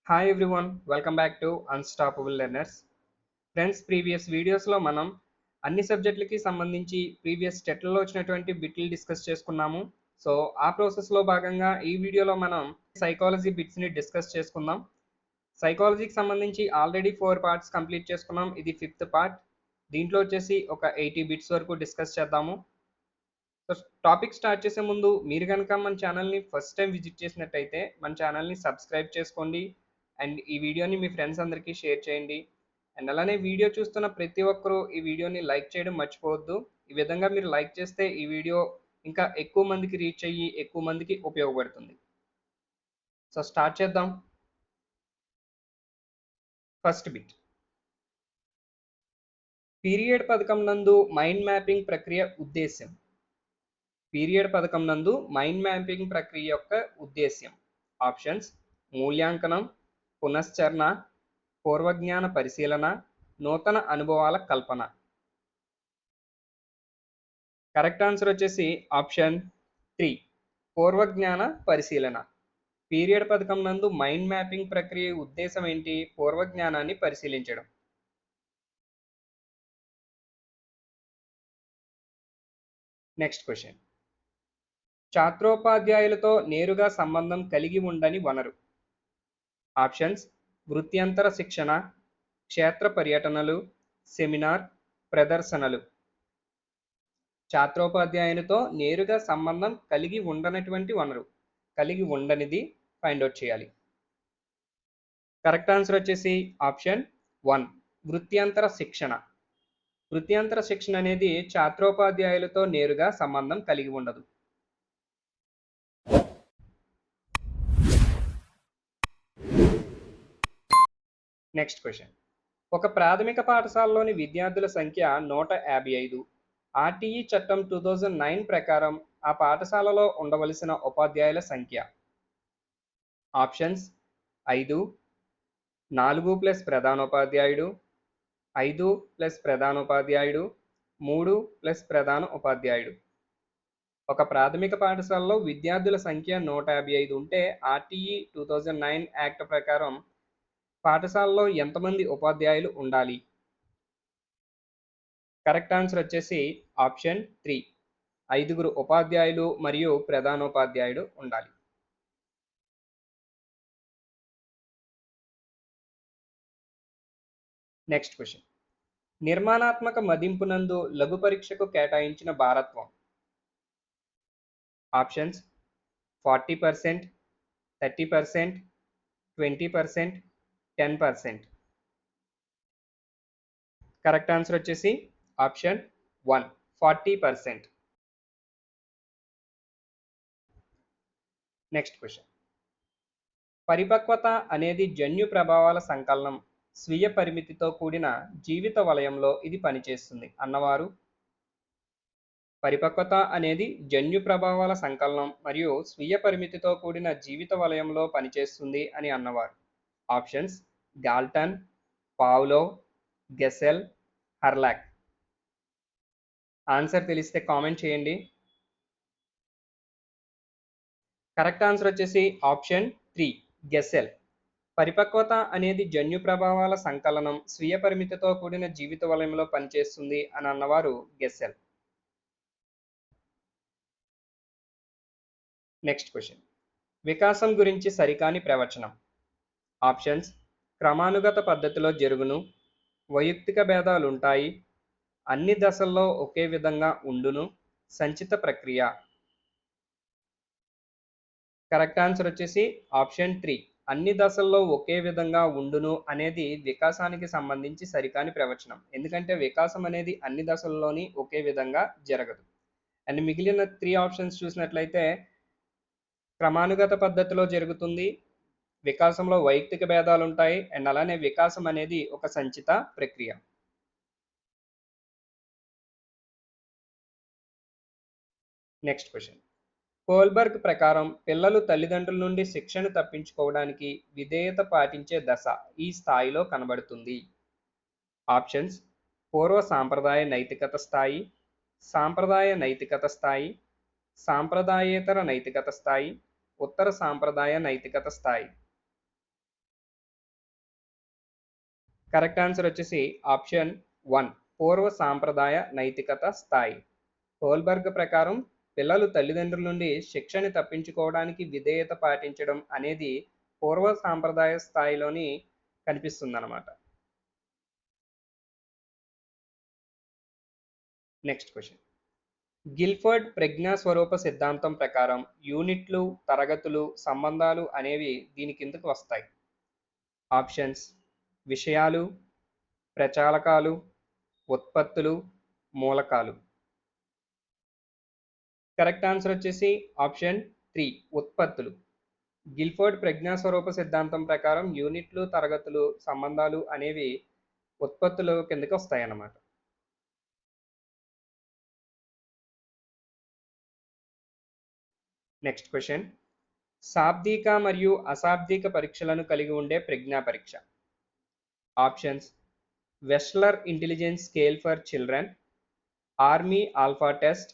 Hi everyone, welcome back to unstoppable learners. Friends, previous వీడియోస్లో మనం అన్ని సబ్జెక్టులకి సంబంధించి ప్రీవియస్ టెట్లలో వచ్చినటువంటి బిట్లు డిస్కస్ చేసుకున్నాము. సో ఆ ప్రాసెస్లో భాగంగా ఈ వీడియోలో మనం సైకాలజీ బిట్స్ని డిస్కస్ చేసుకుందాం. సైకాలజీకి సంబంధించి ఆల్రెడీ 4 పార్ట్స్ కంప్లీట్ చేసుకున్నాం. ఇది 5th పార్ట్. దీంట్లో వచ్చేసి ఒక 80 బిట్స్ వరకు డిస్కస్ చేద్దాము. సో టాపిక్ స్టార్ట్ చేసే ముందు మీరు కనుక మన ఛానల్ని ఫస్ట్ టైం విజిట్ చేసినట్టయితే మన ఛానల్ని సబ్స్క్రైబ్ చేసుకోండి అండ్ ఈ వీడియోని మీ ఫ్రెండ్స్ అందరికీ షేర్ చేయండి. అండ్ అలానే వీడియో చూస్తున్న ప్రతి ఒక్కరూ ఈ వీడియోని లైక్ చేయడం మర్చిపోవద్దు. ఈ విధంగా మీరు లైక్ చేస్తే ఈ వీడియో ఇంకా ఎక్కువ మందికి రీచ్ అయ్యి ఎక్కువ మందికి ఉపయోగపడుతుంది. సో స్టార్ట్ చేద్దాం. ఫస్ట్ బిట్, పీరియడ్ పథకం నందు మైండ్ మ్యాపింగ్ ప్రక్రియ ఉద్దేశ్యం. పీరియడ్ పథకం నందు మైండ్ మ్యాపింగ్ ప్రక్రియ యొక్క ఉద్దేశ్యం. ఆప్షన్స్: మూల్యాంకనం, పునశ్చరణ, పూర్వజ్ఞాన పరిశీలన, నూతన అనుభవాల కల్పన. కరెక్ట్ ఆన్సర్ వచ్చేసి ఆప్షన్ 3, పూర్వజ్ఞాన పరిశీలన. పీరియడ్ పథకం నందు మైండ్ మ్యాపింగ్ ప్రక్రియ ఉద్దేశం ఏంటి? పూర్వజ్ఞానాన్ని పరిశీలించడం. నెక్స్ట్ క్వశ్చన్, ఛాత్రోపాధ్యాయులతో నేరుగా సంబంధం కలిగి ఉండని వనరు. ఆప్షన్స్: వృత్యంతర శిక్షణ, క్షేత్ర పర్యటనలు, సెమినార్, ప్రదర్శనలు. ఛాత్రోపాధ్యాయునితో నేరుగా సంబంధం కలిగి ఉండనటువంటి వనరు, కలిగి ఉండనిది ఫైండ్ అవుట్ చేయాలి. కరెక్ట్ ఆన్సర్ వచ్చేసి ఆప్షన్ 1, వృత్యంతర శిక్షణ. వృత్యంతర శిక్షణ అనేది ఛాత్రోపాధ్యాయులతో నేరుగా సంబంధం కలిగి ఉండదు. నెక్స్ట్ క్వశ్చన్, ఒక ప్రాథమిక పాఠశాలలోని విద్యార్థుల సంఖ్య 155. ఆర్టీఈ చట్టం 2009 ప్రకారం ఆ పాఠశాలలో ఉండవలసిన ఉపాధ్యాయుల సంఖ్య. ఆప్షన్స్: 5, 4 ప్లస్ ప్రధానోపాధ్యాయుడు, 5 ప్లస్ ప్రధానోపాధ్యాయుడు, 3 ప్లస్ ప్రధాన ఉపాధ్యాయుడు. ఒక ప్రాథమిక పాఠశాలలో విద్యార్థుల సంఖ్య 155 ఉంటే ఆర్టీఈ 2009 యాక్ట్ ప్రకారం పాఠశాలలో ఎంతమంది ఉపాధ్యాయులు ఉండాలి? కరెక్ట్ ఆన్సర్ వచ్చేసి ఆప్షన్ 3, 5 ఉపాధ్యాయులు మరియు ప్రధానోపాధ్యాయుడు ఉండాలి. నెక్స్ట్ క్వశ్చన్, నిర్మాణాత్మక మదింపునందు లఘు పరీక్షకు కేటాయించిన భారత్వం. ఆప్షన్స్: 40%, 30%, 20%, 10%. కరెక్ట్ ఆన్సర్ వచ్చేసి ఆప్షన్ 1, 40%. నెక్స్ట్ క్వశ్చన్, పరిపక్వత అనేది జన్యు ప్రభావాల సంకలనం, స్వీయ పరిమితితో కూడిన జీవిత వలయంలో ఇది పనిచేస్తుంది అన్నవారు. పరిపక్వత అనేది జన్యు ప్రభావాల సంకలనం మరియు స్వీయ పరిమితితో కూడిన జీవిత వలయంలో పనిచేస్తుంది అని అన్నవారు. Options: Galton, Pavlov, గెసెల్, Hurlock. Answer తెలిస్తే కామెంట్ చేయండి. కరెక్ట్ ఆన్సర్ వచ్చేసి ఆప్షన్ 3, గెసెల్. పరిపక్వత అనేది జన్యు ప్రభావాల సంకలనం, స్వీయ పరిమితితో కూడిన జీవిత వలయంలో పనిచేస్తుంది అని అన్నవారు గెసెల్. నెక్స్ట్ క్వశ్చన్, వికాసం గురించి సరికాని ప్రవచనం. ఆప్షన్స్: క్రమానుగత పద్ధతిలో జరుగును, వైయక్తిక భేదాలు ఉంటాయి, అన్ని దశల్లో ఒకే విధంగా ఉండును, సంచిత ప్రక్రియ. కరెక్ట్ ఆన్సర్ వచ్చేసి ఆప్షన్ 3, అన్ని దశల్లో ఒకే విధంగా ఉండును అనేది వికాసానికి సంబంధించి సరికాని ప్రవచనం. ఎందుకంటే వికాసం అనేది అన్ని దశల్లోని ఒకే విధంగా జరగదు. అండ్ మిగిలిన 3 ఆప్షన్స్ చూసినట్లయితే క్రమానుగత పద్ధతిలో జరుగుతుంది, వికాసంలో వైయక్తిక భేదాలు ఉంటాయి, అండ్ అలానే వికాసం అనేది ఒక సంచిత ప్రక్రియ. నెక్స్ట్ క్వశ్చన్, కోల్బర్గ్ ప్రకారం పిల్లలు తల్లిదండ్రుల నుండి శిక్షను తప్పించుకోవడానికి విధేయత పాటించే దశ ఈ స్థాయిలో కనబడుతుంది. ఆప్షన్స్: పూర్వ సాంప్రదాయ నైతికత స్థాయి, సాంప్రదాయ నైతికత స్థాయి, సాంప్రదాయేతర నైతికత స్థాయి, ఉత్తర సాంప్రదాయ నైతికత స్థాయి. కరెక్ట్ ఆన్సర్ వచ్చేసి ఆప్షన్ 1, పూర్వ సాంప్రదాయ నైతికత స్థాయి. హోల్బర్గ్ ప్రకారం పిల్లలు తల్లిదండ్రుల నుండి శిక్షని తప్పించుకోవడానికి విధేయత పాటించడం అనేది పూర్వ సాంప్రదాయ స్థాయిలోని కనిపిస్తుందన్నమాట. Next question. గిల్ఫర్డ్ ప్రజ్ఞా స్వరూప సిద్ధాంతం ప్రకారం యూనిట్లు, తరగతులు, సంబంధాలు అనేవి దీని కిందకు వస్తాయి. ఆప్షన్స్: విషయాలు, ప్రచాలకాలు, ఉత్పత్తులు, మూలకాలు. కరెక్ట్ ఆన్సర్ వచ్చేసి ఆప్షన్ 3, ఉత్పత్తులు. గిల్ఫర్డ్ ప్రజ్ఞా స్వరూప సిద్ధాంతం ప్రకారం యూనిట్లు, తరగతులు, సంబంధాలు అనేవి ఉత్పత్తులు కిందకి వస్తాయన్నమాట. Next question. శాబ్దిక మరియు అశాబ్దిక పరీక్షలను కలిగి ఉండే ప్రజ్ఞా పరీక్ష. Options: Wechsler intelligence scale for children, army alpha test,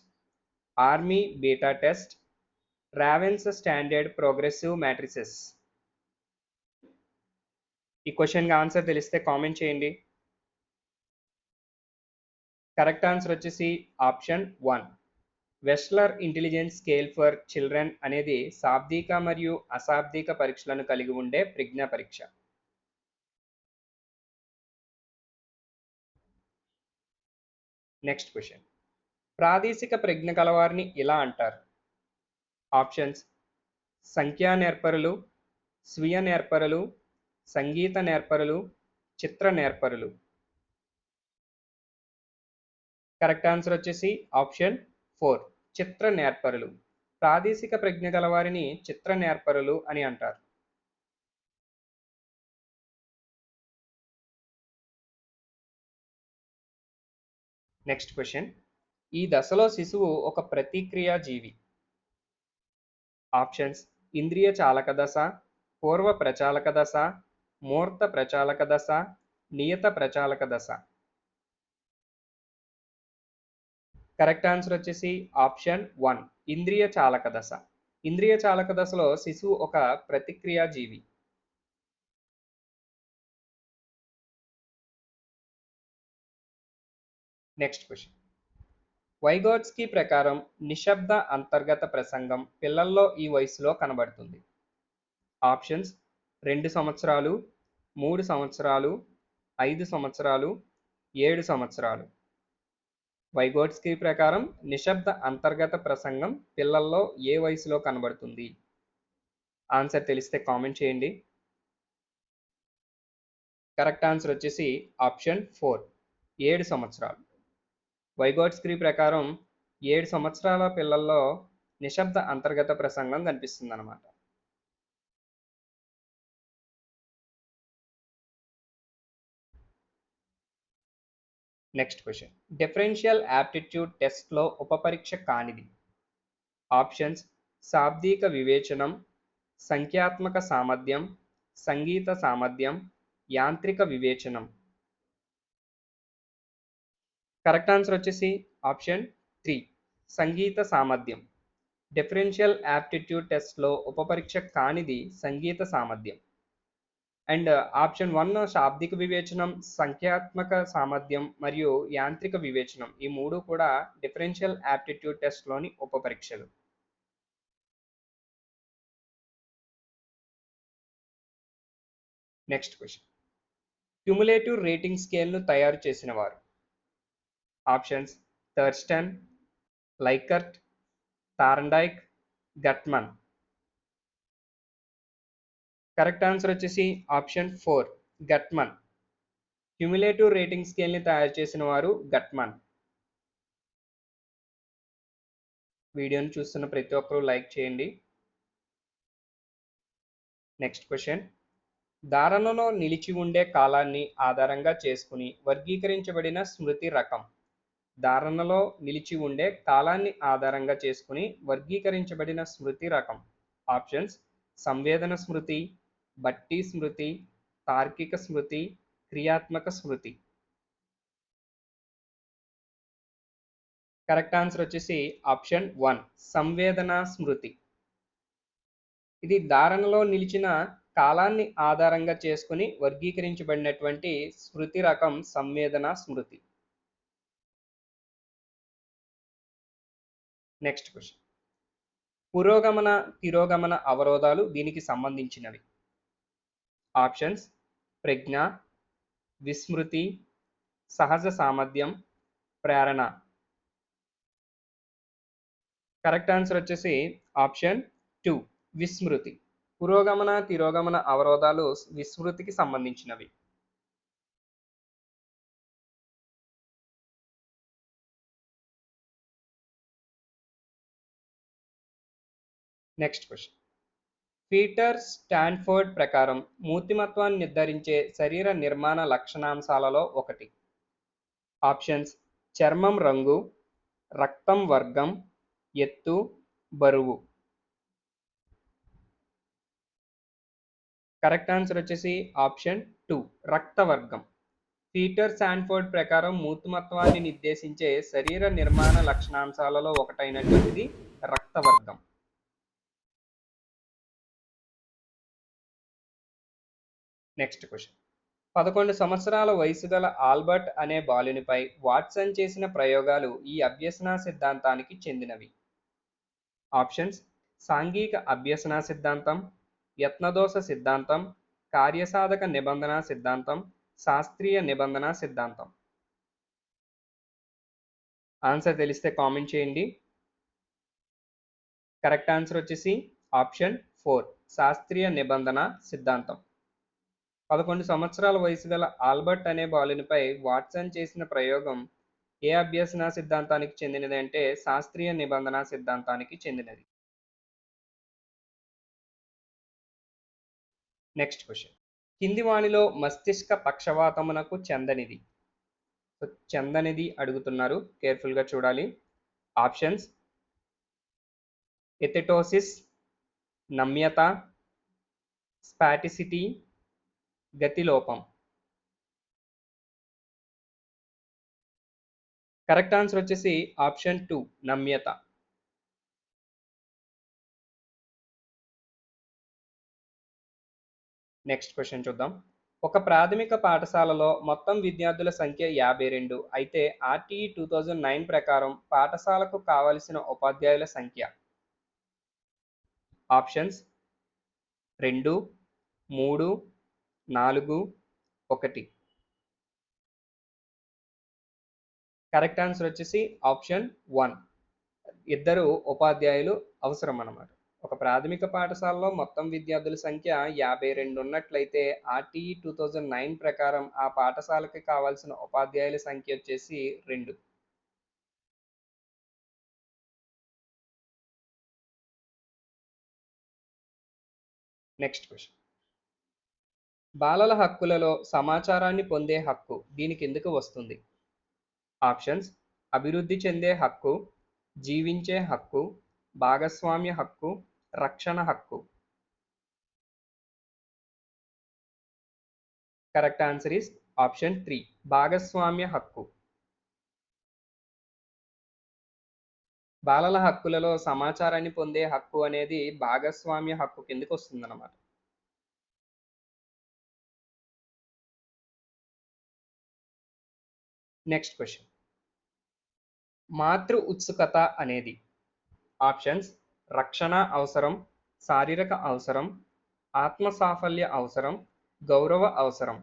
army beta test, ravens standard progressive matrices. ఈ క్వశ్చన్కి ఆన్సర్ తెలిస్తే కామెంట్ చేయండి. కరెక్ట్ ఆన్సర్ వచ్చేసి option 1, Wechsler intelligence scale for children అనేది శాబ్దిక మరియు అశాబ్దిక పరీక్షలను కలిగి ఉండే ప్రజ్ఞా పరీక్ష. Next question. ప్రాదేశిక ప్రజ్ఞ కలవారిని ఇలా అంటారు. ఆప్షన్స్: సంఖ్యా నేర్పరులు, స్వీయ నేర్పరులు, సంగీత నేర్పరులు, చిత్ర నేర్పరులు. కరెక్ట్ ఆన్సర్ వచ్చేసి ఆప్షన్ 4, చిత్ర నేర్పరులు. ప్రాదేశిక ప్రజ్ఞ గలవారిని చిత్ర నేర్పరులు అని అంటారు. Next question. ఈ దశలో శిశువు ఒక ప్రతిక్రియా జీవి. ఆప్షన్స్: ఇంద్రియ చాలక దశ, పూర్వ ప్రచాలక దశ, మూర్త ప్రచాలక దశ, నియత ప్రచాలక దశ. కరెక్ట్ ఆన్సర్ వచ్చేసి ఆప్షన్ 1, ఇంద్రియ చాలక దశ. ఇంద్రియ చాలక దశలో శిశువు ఒక ప్రతిక్రియా జీవి. Next question. వైగోట్స్కీ ప్రకారం నిశ్శబ్ద అంతర్గత ప్రసంగం పిల్లల్లో ఈ వయసులో కనబడుతుంది. ఆప్షన్స్: 2 సంవత్సరాలు, 3 సంవత్సరాలు, 5 సంవత్సరాలు, 7 సంవత్సరాలు. వైగోట్స్కీ ప్రకారం నిశ్శబ్ద అంతర్గత ప్రసంగం పిల్లల్లో ఏ వయసులో కనబడుతుంది? ఆన్సర్ తెలిస్తే కామెంట్ చేయండి. కరెక్ట్ ఆన్సర్ వచ్చేసి ఆప్షన్ 4, 7 సంవత్సరాలు. వైగోట్స్కీ ప్రకారం 7 సంవత్సరాల పిల్లల్లో నిశ్శబ్ద అంతర్గత ప్రసంగం కనిపిస్తుంది అన్నమాట. Next question. డిఫరెన్షియల్ యాప్టిట్యూడ్ టెస్ట్లో ఉపపరీక్ష కానిది. ఆప్షన్స్: శాబ్దిక వివేచనం, సంఖ్యాత్మక సామర్థ్యం, సంగీత సామర్థ్యం, యాంత్రిక వివేచనం. కరెక్ట్ ఆన్సర్ వచ్చేసి ఆప్షన్ 3, సంగీత సామర్థ్యం. డిఫరెన్షియల్ యాప్టిట్యూడ్ టెస్ట్లో ఉపపరీక్ష కానిది సంగీత సామర్థ్యం. అండ్ ఆప్షన్ 1 శాబ్దిక వివేచనం, సంఖ్యాత్మక సామర్థ్యం మరియు యాంత్రిక వివేచనం, ఈ 3 కూడా డిఫరెన్షియల్ యాప్టిట్యూడ్ టెస్ట్లోని ఉపపరీక్షలు. Next question. క్యుములేటివ్ రేటింగ్ స్కేల్ను తయారు చేసిన వారు. Options: Thurstone, Likert, Thorndike, Guttman. Correct answer వచ్చేసి ఆప్షన్ 4, గట్మన్. క్యుములేటివ్ రేటింగ్ స్కేల్ని తయారు చేసిన వారు గట్మన్. వీడియోని చూస్తున్న ప్రతి ఒక్కరూ లైక్ చేయండి. Next question. ధారణలో నిలిచి ఉండే కాలాన్ని ఆధారంగా చేసుకుని వర్గీకరించబడిన స్మృతి రకం. ధారణలో నిలిచి ఉండే కాలాన్ని ఆధారంగా చేసుకుని వర్గీకరించబడిన స్మృతి రకం. ఆప్షన్స్: సంవేదన స్మృతి, బట్టి స్మృతి, తార్కిక స్మృతి, క్రియాత్మక స్మృతి. కరెక్ట్ ఆన్సర్ వచ్చేసి ఆప్షన్ 1, సంవేదన స్మృతి. ఇది ధారణలో నిలిచిన కాలాన్ని ఆధారంగా చేసుకుని వర్గీకరించబడినటువంటి స్మృతి రకం సంవేదన స్మృతి. Next question. పురోగమన తిరోగమన అవరోధాలు దీనికి సంబంధించినవి. ఆప్షన్స్: ప్రజ్ఞ, విస్మృతి, సహజ సామర్థ్యం, ప్రేరణ. కరెక్ట్ ఆన్సర్ వచ్చేసి ఆప్షన్ 2, విస్మృతి. పురోగమన తిరోగమన అవరోధాలు విస్మృతికి సంబంధించినవి. Next question. పీటర్ స్టాన్ఫోర్డ్ ప్రకారం మూర్తిమత్వాన్ని నిర్ధారించే శరీర నిర్మాణ లక్షణాంశాలలో ఒకటి. ఆప్షన్స్: చర్మం రంగు, రక్తం వర్గం, ఎత్తు, బరువు. కరెక్ట్ ఆన్సర్ వచ్చేసి ఆప్షన్ 2, రక్తవర్గం. పీటర్ శాన్ఫోర్డ్ ప్రకారం మూర్తిమత్వాన్ని నిర్దేశించే శరీర నిర్మాణ లక్షణాంశాలలో ఒకటైనటువంటిది రక్తవర్గం. Next question. 11 సంవత్సరాల వయసు గల ఆల్బర్ట్ అనే బాలునిపై వాట్సన్ చేసిన ప్రయోగాలు ఈ అభ్యసన సిద్ధాంతానికి చెందినవి. ఆప్షన్స్: సాంఘిక అభ్యసన సిద్ధాంతం, యత్నదోష సిద్ధాంతం, కార్యసాధక నిబంధన సిద్ధాంతం, శాస్త్రీయ నిబంధన సిద్ధాంతం. ఆన్సర్ తెలిస్తే కామెంట్ చేయండి. కరెక్ట్ ఆన్సర్ వచ్చేసి ఆప్షన్ 4, శాస్త్రీయ నిబంధన సిద్ధాంతం. 11 సంవత్సరాల వయసు గల ఆల్బర్ట్ అనే బాలునిపై వాట్సన్ చేసిన ప్రయోగం ఏ అభ్యసన సిద్ధాంతానికి చెందినది అంటే శాస్త్రీయ నిబంధన సిద్ధాంతానికి చెందినది. Next question. కింది వాణిలో మస్తిష్క పక్షవాతమునకు చెందనిది. చెందనిది అడుగుతున్నారు, కేర్ఫుల్గా చూడాలి. ఆప్షన్స్: ఎథెటోసిస్, నమ్యత, స్పాటిసిటీ, గతిలోపం. కరెక్ట్ ఆన్సర్ వచ్చేసి ఆప్షన్ 2, నమ్యత. నెక్స్ట్ క్వశ్చన్ చూద్దాం. ఒక ప్రాథమిక పాఠశాలలో మొత్తం విద్యార్థుల సంఖ్య 52 అయితే ఆర్టీఈ 2009 ప్రకారం పాఠశాలకు కావలసిన ఉపాధ్యాయుల సంఖ్య. ఆప్షన్స్: 2, 3, 4, 1. కరెక్ట్ ఆన్సర్ వచ్చేసి ఆప్షన్ 1, 2 ఉపాధ్యాయులు అవసరం అన్నమాట. ఒక ప్రాథమిక పాఠశాలలో మొత్తం విద్యార్థుల సంఖ్య 52 ఉన్నట్లయితే ఆర్టీఈ 2009 ప్రకారం ఆ పాఠశాలకి కావాల్సిన ఉపాధ్యాయుల సంఖ్య వచ్చేసి 2. Next question. బాలల హక్కులలో సమాచారాన్ని పొందే హక్కు దీని కిందకు వస్తుంది. ఆప్షన్స్: అభివృద్ధి చెందే హక్కు, జీవించే హక్కు, భాగస్వామ్య హక్కు, రక్షణ హక్కు. కరెక్ట్ ఆన్సర్ ఇస్ ఆప్షన్ 3, భాగస్వామ్య హక్కు. బాలల హక్కులలో సమాచారాన్ని పొందే హక్కు అనేది భాగస్వామ్య హక్కు కిందకు వస్తుందన్నమాట. Next question. మాతృ ఉత్సుకత అనేది. ఆప్షన్స్: రక్షణ అవసరం, శారీరక అవసరం, ఆత్మ సాఫల్య అవసరం, గౌరవ అవసరం.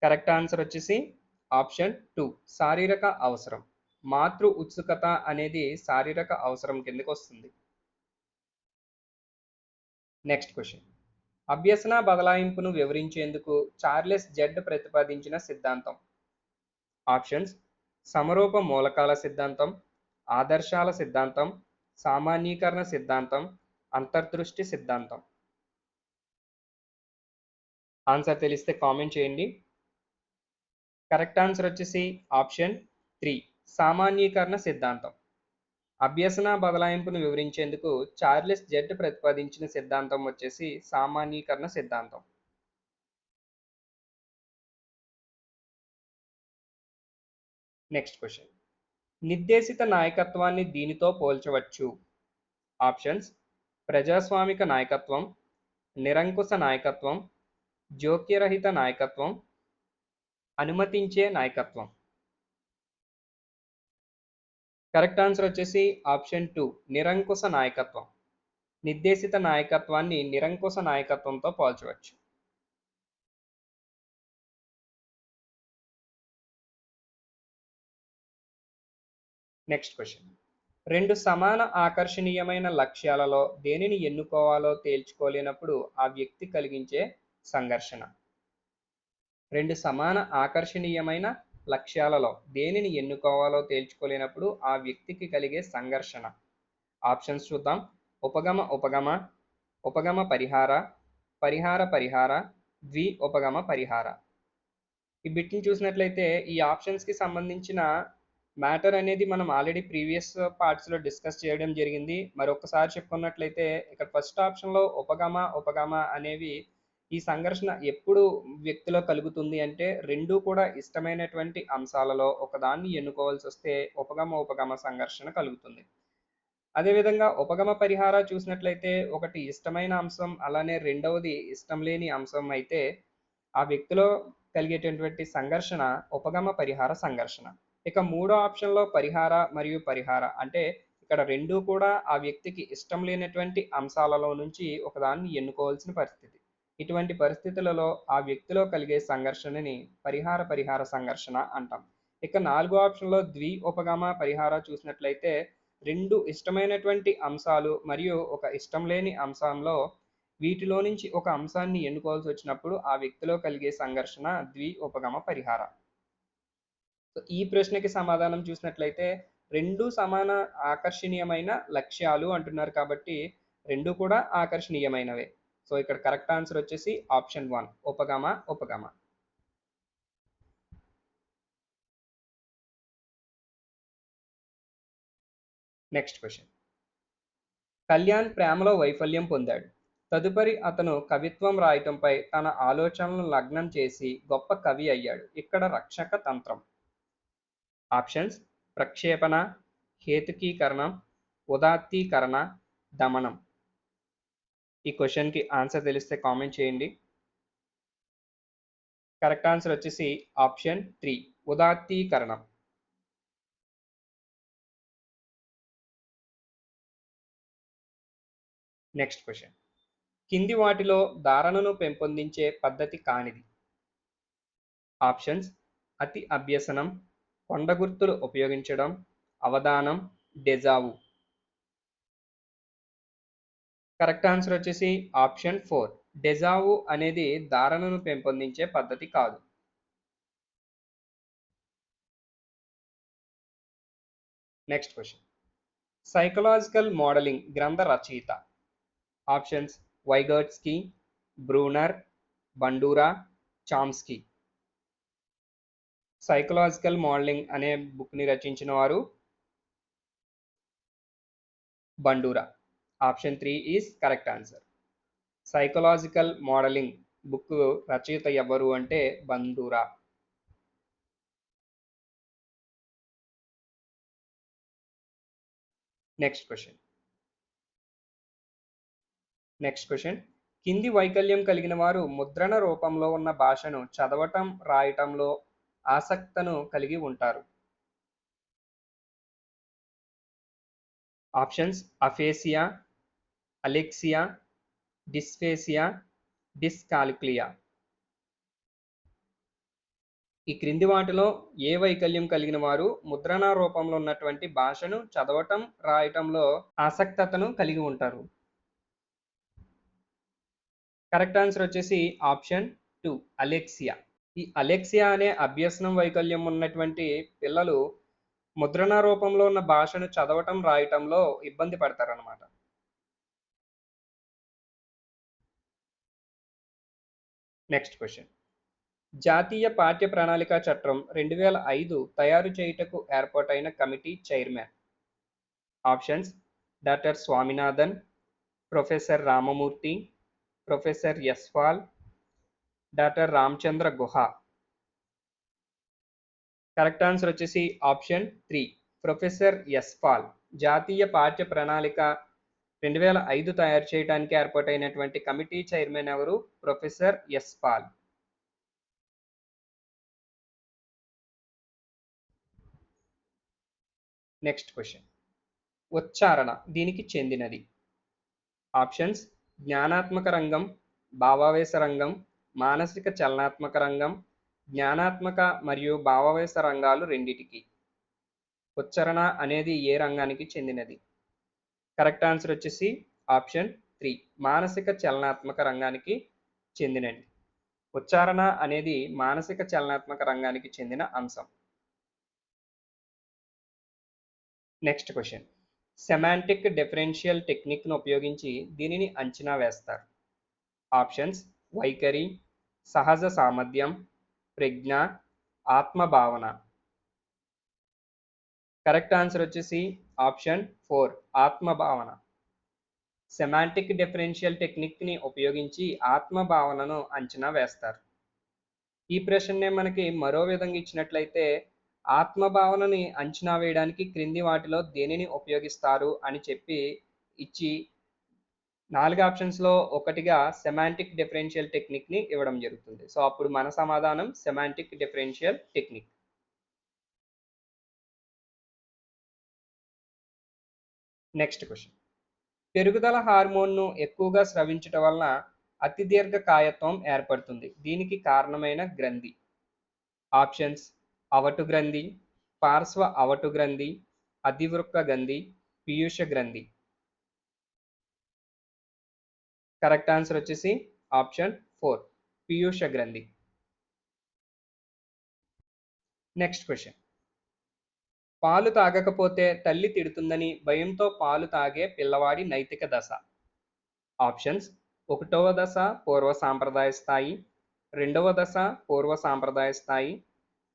కరెక్ట్ ఆన్సర్ వచ్చేసి ఆప్షన్ 2, శారీరక అవసరం. మాతృ ఉత్సుకత అనేది శారీరక అవసరం కిందకు వస్తుంది. Next question. అభ్యసన బదలాయింపును వివరించేందుకు చార్లెస్ జెడ్ ప్రతిపాదించిన సిద్ధాంతం. ఆప్షన్స్: సమరూప మూలకాల సిద్ధాంతం, ఆదర్శాల సిద్ధాంతం, సామాన్యీకరణ సిద్ధాంతం, అంతర్దృష్టి సిద్ధాంతం. ఆన్సర్ తెలిస్తే కామెంట్ చేయండి. కరెక్ట్ ఆన్సర్ వచ్చేసి ఆప్షన్ 3, సామాన్యీకరణ సిద్ధాంతం. అభ్యసన బదలాయింపును వివరించేందుకు చార్లెస్ జెడ్ ప్రతిపాదించిన సిద్ధాంతం వచ్చేసి సామాన్యీకరణ సిద్ధాంతం. Next question. నిర్దేశిత నాయకత్వాన్ని దీనితో పోల్చవచ్చు. ఆప్షన్స్: ప్రజాస్వామిక నాయకత్వం, నిరంకుశ నాయకత్వం, జోక్యరహిత నాయకత్వం, అనుమతించే నాయకత్వం. కరెక్ట్ ఆన్సర్ వచ్చేసి ఆప్షన్ 2 నిరంకుశ నాయకత్వం. నిర్దేశిత నాయకత్వాన్ని నిరంకుశ నాయకత్వంతో పోల్చవచ్చు. Next question. రెండు సమాన ఆకర్షణీయమైన లక్ష్యాలలో దేనిని ఎన్నుకోవాలో తేల్చుకోలేనప్పుడు ఆ వ్యక్తి కలిగించే సంఘర్షణ. రెండు సమాన ఆకర్షణీయమైన లక్ష్యాలలో దేనిని ఎన్నుకోవాలో తేల్చుకోలేనప్పుడు ఆ వ్యక్తికి కలిగే సంఘర్షణ. ఆప్షన్స్ చూద్దాం. ఉపగమ ఉపగమ, ఉపగమ పరిహార, పరిహార పరిహార, ద్వి ఉపగమ పరిహార. ఈ బిట్ని చూసినట్లయితే ఈ ఆప్షన్స్కి సంబంధించిన మ్యాటర్ అనేది మనం ఆల్రెడీ ప్రీవియస్ పార్ట్స్లో డిస్కస్ చేయడం జరిగింది. మరొకసారి చెప్పుకున్నట్లయితే ఇక్కడ ఫస్ట్ ఆప్షన్లో ఉపగమ ఉపగమ అనేవి ఈ సంఘర్షణ ఎప్పుడు వ్యక్తిలో కలుగుతుంది అంటే రెండు కూడా ఇష్టమైనటువంటి అంశాలలో ఒకదాన్ని ఎన్నుకోవాల్సి వస్తే ఉపగమ ఉపగమ సంఘర్షణ కలుగుతుంది. అదేవిధంగా ఉపగమ పరిహార చూసినట్లయితే ఒకటి ఇష్టమైన అంశం, అలానే రెండవది ఇష్టం లేని అంశం అయితే ఆ వ్యక్తిలో కలిగేటటువంటి సంఘర్షణ ఉపగమ పరిహార సంఘర్షణ. ఇక మూడో ఆప్షన్లో పరిహార మరియు పరిహార అంటే ఇక్కడ రెండు కూడా ఆ వ్యక్తికి ఇష్టం లేనటువంటి అంశాలలో నుంచి ఒకదాన్ని ఎన్నుకోవాల్సిన పరిస్థితి. ఇటువంటి పరిస్థితులలో ఆ వ్యక్తిలో కలిగే సంఘర్షణని పరిహార పరిహార సంఘర్షణ అంటాం. ఇక నాలుగో ఆప్షన్లో ద్వి ఉపగమ పరిహార చూసినట్లయితే రెండు ఇష్టమైనటువంటి అంశాలు మరియు ఒక ఇష్టం లేని అంశంలో వీటిలో నుంచి ఒక అంశాన్ని ఎన్నుకోవాల్సి వచ్చినప్పుడు ఆ వ్యక్తిలో కలిగే సంఘర్షణ ద్వి ఉపగమ పరిహార. ఈ ప్రశ్నకి సమాధానం చూసినట్లయితే రెండు సమాన ఆకర్షణీయమైన లక్ష్యాలు అంటున్నారు కాబట్టి రెండు కూడా ఆకర్షణీయమైనవే. సో ఇక్కడ కరెక్ట్ ఆన్సర్ వచ్చేసి ఆప్షన్ 1 ఉపగమ ఉపగమ. Next question. కళ్యాణ్ ప్రేమలో వైఫల్యం పొందాడు. తదుపరి అతను కవిత్వం రాయటంపై తన ఆలోచనలను లగ్నం చేసి గొప్ప కవి అయ్యాడు. ఇక్కడ రక్షక తంత్రం. ఆప్షన్స్ ప్రక్షేపణ, హేతుకీకరణం, ఉదాత్తీకరణ, దమనం. ఈ క్వశ్చన్కి ఆన్సర్ తెలిస్తే కామెంట్ చేయండి. కరెక్ట్ ఆన్సర్ వచ్చేసి ఆప్షన్ 3 ఉదాత్తీకరణం. Next question. కింది వాటిలో ధారణను పెంపొందించే పద్ధతి కానిది. ఆప్షన్స్ అతి అభ్యసనం, కొండ గుర్తులు ఉపయోగించడం, అవధానం, డెజావు. కరెక్ట్ ఆన్సర్ వచ్చేసి ఆప్షన్ 4 డెజావు అనేది ధారణను పెంపొందించే పద్ధతి కాదు. Next question. సైకలాజికల్ మోడలింగ్ గ్రంథ రచయిత. Options Vygotsky, Bruner, Bandura, Chomsky. Psychological modelling అనే బుక్ని రచించిన వారు Bandura. Option 3 is correct answer. Psychological modelling book రచయిత ఎవరు అంటే బండూరా. Next question. కింది వైకల్యం కలిగిన వారు ముద్రణ రూపంలో ఉన్న భాషను చదవటం రాయటంలో ఆసక్తను కలిగి ఉంటారు. Options aphasia, alexia, dysphasia, డిస్కాల్కులియా. ఈ క్రింది వాటిలో ఏ వైకల్యం కలిగిన వారు ముద్రణ రూపంలో ఉన్నటువంటి భాషను చదవటం రాయటంలో ఆసక్తతను కలిగి ఉంటారు. కరెక్ట్ ఆన్సర్ వచ్చేసి ఆప్షన్ 2 అలెక్సియా. ఈ అలెక్సియా అనే అభ్యసనం వైకల్యం ఉన్నటువంటి పిల్లలు ముద్రణ రూపంలో ఉన్న భాషను చదవటం రాయటంలో ఇబ్బంది పడతారన్నమాట. Next question. జాతీయ పాఠ్య ప్రణాళిక చట్టం 2005 తయారు చేయుటకు ఏర్పాటైన committee chairman. Options doctor Swaminathan, professor Ramamurthy, professor Yashpal, doctor Ramachandra Guha. Correct answer వచ్చేసి ఆప్షన్ 3 ప్రొఫెసర్ యశ్వాల్. జాతీయ పాఠ్య ప్రణాళిక 2005 తయారు చేయడానికి ఏర్పాటైనటువంటి కమిటీ చైర్మన్ ఎవరు? Professor S Pal. Next question. ఉచ్చారణ దీనికి చెందినది. ఆప్షన్స్: జ్ఞానాత్మక రంగం, భావావేశ రంగం, మానసిక చలనాత్మక రంగం, జ్ఞానాత్మక మరియు భావావేశ రంగాలు రెండిటికి. ఉచ్చారణ అనేది ఏ రంగానికి చెందినది? కరెక్ట్ ఆన్సర్ వచ్చేసి ఆప్షన్ 3, మానసిక చలనాత్మక రంగానికి చెందినది. ఉచ్చారణ అనేది మానసిక చలనాత్మక రంగానికి చెందిన అంశం. Next question. సెమాంటిక్ డిఫరెన్షియల్ టెక్నిక్ను ఉపయోగించి దీనిని అంచనా వేస్తారు. ఆప్షన్స్: వైఖరి, సహజ సామర్థ్యం, ప్రజ్ఞ, ఆత్మభావన. కరెక్ట్ ఆన్సర్ వచ్చేసి ఆప్షన్ 4, ఆత్మభావన. సెమాంటిక్ డిఫరెన్షియల్ టెక్నిక్ని ఉపయోగించి ఆత్మభావనను అంచనా వేస్తారు. ఈ ప్రశ్ననే మనకి మరో విధంగా ఇచ్చినట్లయితే, ఆత్మభావనని అంచనా వేయడానికి క్రింది వాటిలో దేనిని ఉపయోగిస్తారు అని చెప్పి ఇచ్చి 4 ఆప్షన్స్లో ఒకటిగా సెమాంటిక్ డిఫరెన్షియల్ టెక్నిక్ని ఇవ్వడం జరుగుతుంది. సో అప్పుడు మన సమాధానం semantic differential technique. Next question. పెరుగుదల హార్మోన్ను ఎక్కువగా స్రవించటం వలన అతి దీర్ఘ కాయత్వం ఏర్పడుతుంది. దీనికి కారణమైన గ్రంథి. ఆప్షన్స్: అవటు గ్రంథి, పార్శ్వ అవటు గ్రంథి, అధివృక్క గ్రంథి, పీయూష గ్రంథి. కరెక్ట్ ఆన్సర్ వచ్చేసి ఆప్షన్ 4, పీయూష గ్రంథి. Next question. పాలు తాగకపోతే తల్లి తిడుతుందని భయంతో పాలు తాగే పిల్లవాడి నైతిక దశ. ఆప్షన్స్: 1వ దశ పూర్వ సాంప్రదాయ స్థాయి, 2వ దశ పూర్వ సాంప్రదాయ స్థాయి,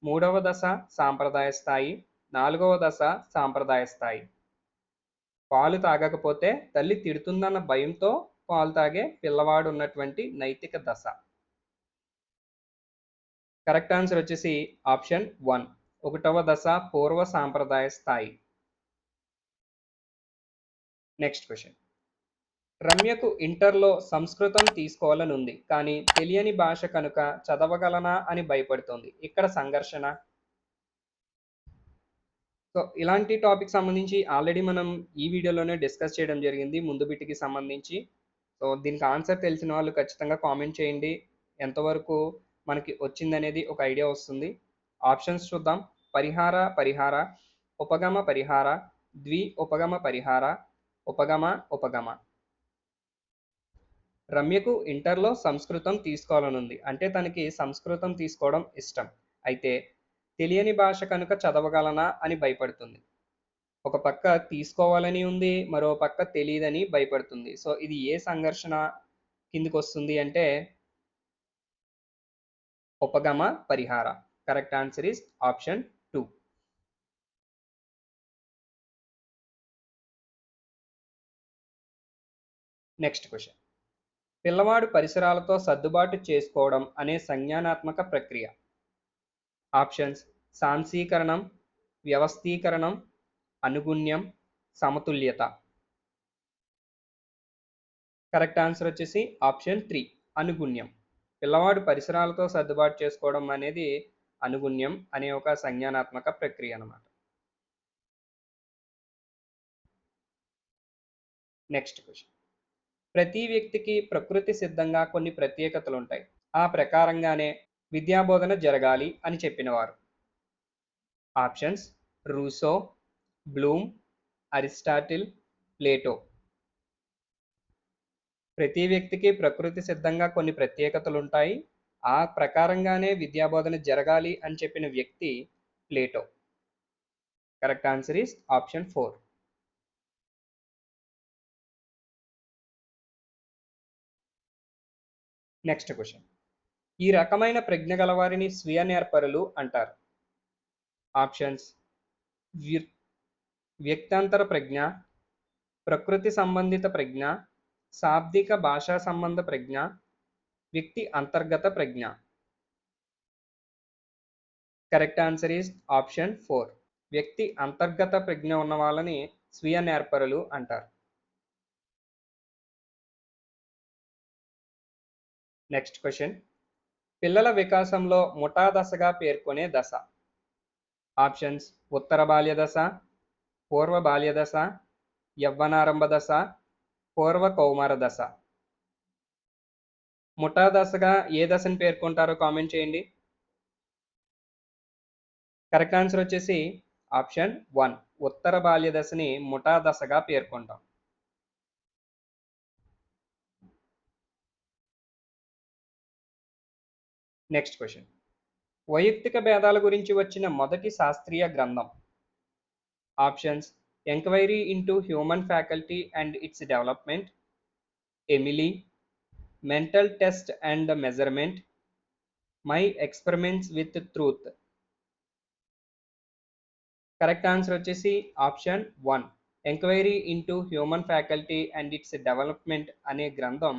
3వ దశ సాంప్రదాయ స్థాయి, 4వ దశ సాంప్రదాయ స్థాయి. పాలు తాగకపోతే తల్లి తిడుతుందన్న భయంతో పాలు తాగే పిల్లవాడు ఉన్నటువంటి నైతిక దశ. కరెక్ట్ ఆన్సర్ వచ్చేసి ఆప్షన్ 1, 1వ దశ పూర్వ సాంప్రదాయ స్థాయి. Next question. రమ్యకు ఇంటర్లో సంస్కృతం తీసుకోవాలనుంది, కానీ తెలియని భాష కనుక చదవగలనా అని భయపడుతోంది. ఇక్కడ సంఘర్షణ. సో ఇలాంటి టాపిక్ సంబంధించి ఆల్రెడీ మనం ఈ వీడియోలోనే డిస్కస్ చేయడం జరిగింది, ముందు బిట్కి సంబంధించి. సో దీనికి ఆన్సర్ తెలిసిన వాళ్ళు ఖచ్చితంగా కామెంట్ చేయండి. ఎంతవరకు మనకి వచ్చిందనేది ఒక ఐడియా వస్తుంది. ఆప్షన్స్ చూద్దాం. పరిహార పరిహార, ఉపగమ పరిహార, ద్వి ఉపగమ పరిహార, ఉపగమ ఉపగమ. రమ్యకు ఇంటర్లో సంస్కృతం తీసుకోవాలనుంది, అంటే తనకి సంస్కృతం తీసుకోవడం ఇష్టం. అయితే తెలియని భాష కనుక చదవగలనా అని భయపడుతుంది. ఒక పక్క తీసుకోవాలని ఉంది, మరో పక్క తెలియదని భయపడుతుంది. సో ఇది ఏ సంఘర్షణ కిందికి వస్తుంది అంటే ఉపగమ పరిహార. Correct answer is option 2. Next question. పిల్లవాడు పరిసరాలతో సర్దుబాటు చేసుకోవడం అనే సంజ్ఞానాత్మక ప్రక్రియ. ఆప్షన్స్: సాంశీకరణం, వ్యవస్థీకరణం, అనుగుణ్యం, సమతుల్యత. కరెక్ట్ ఆన్సర్ వచ్చేసి ఆప్షన్ 3, అనుగుణ్యం. పిల్లవాడు పరిసరాలతో సర్దుబాటు చేసుకోవడం అనేది అనుగుణ్యం అనే ఒక సంజ్ఞానాత్మక ప్రక్రియ అన్నమాట. Next question. ప్రతి వ్యక్తికి ప్రకృతి సిద్ధంగా కొన్ని ప్రత్యేకతలు ఉంటాయి, ఆ ప్రకారంగానే విద్యాబోధన జరగాలి అని చెప్పినవారు. Options: Rousseau, Bloom, Aristotle, Plato. ప్రతి వ్యక్తికి ప్రకృతి సిద్ధంగా కొన్ని ప్రత్యేకతలు ఉంటాయి, ఆ ప్రకారంగానే విద్యాబోధన జరగాలి అని చెప్పిన వ్యక్తి Plato. Correct answer is option 4. Next question. ఈ రకమైన ప్రజ్ఞ గలవారిని స్వీయ నేర్పరులు అంటారు. ఆప్షన్స్: వ్యక్తాంతర ప్రజ్ఞ, ప్రకృతి సంబంధిత ప్రజ్ఞ, శాబ్దిక భాషా సంబంధ ప్రజ్ఞ, వ్యక్తి అంతర్గత ప్రజ్ఞ. కరెక్ట్ ఆన్సర్ ఈస్ ఆప్షన్ 4, వ్యక్తి అంతర్గత ప్రజ్ఞ ఉన్న వాళ్ళని స్వీయ నేర్పరులు అంటారు. నెక్స్ట్ క్వశ్చన్, పిల్లల వికాసంలో ముఠా దశగా పేర్కొనే దశ. ఆప్షన్స్: ఉత్తర బాల్య దశ, పూర్వ బాల్య దశ, యవ్వనారంభ దశ, పూర్వ కౌమార దశ. ముఠా దశగా ఏ దశను పేర్కొంటారో కామెంట్ చేయండి. కరెక్ట్ ఆన్సర్ వచ్చేసి ఆప్షన్ 1, ఉత్తర బాల్య దశని ముఠా దశగా పేర్కొంటాం. నెక్స్ట్ క్వశ్చన్, వైయక్తిక భేదాల గురించి వచ్చిన మొదటి శాస్త్రీయ గ్రంథం. Options: inquiry into human faculty and its development, Emile, mental test and measurement, my experiments with truth. Correct answer వచ్చేసి option 1, inquiry into human faculty and its development అనే గ్రంథం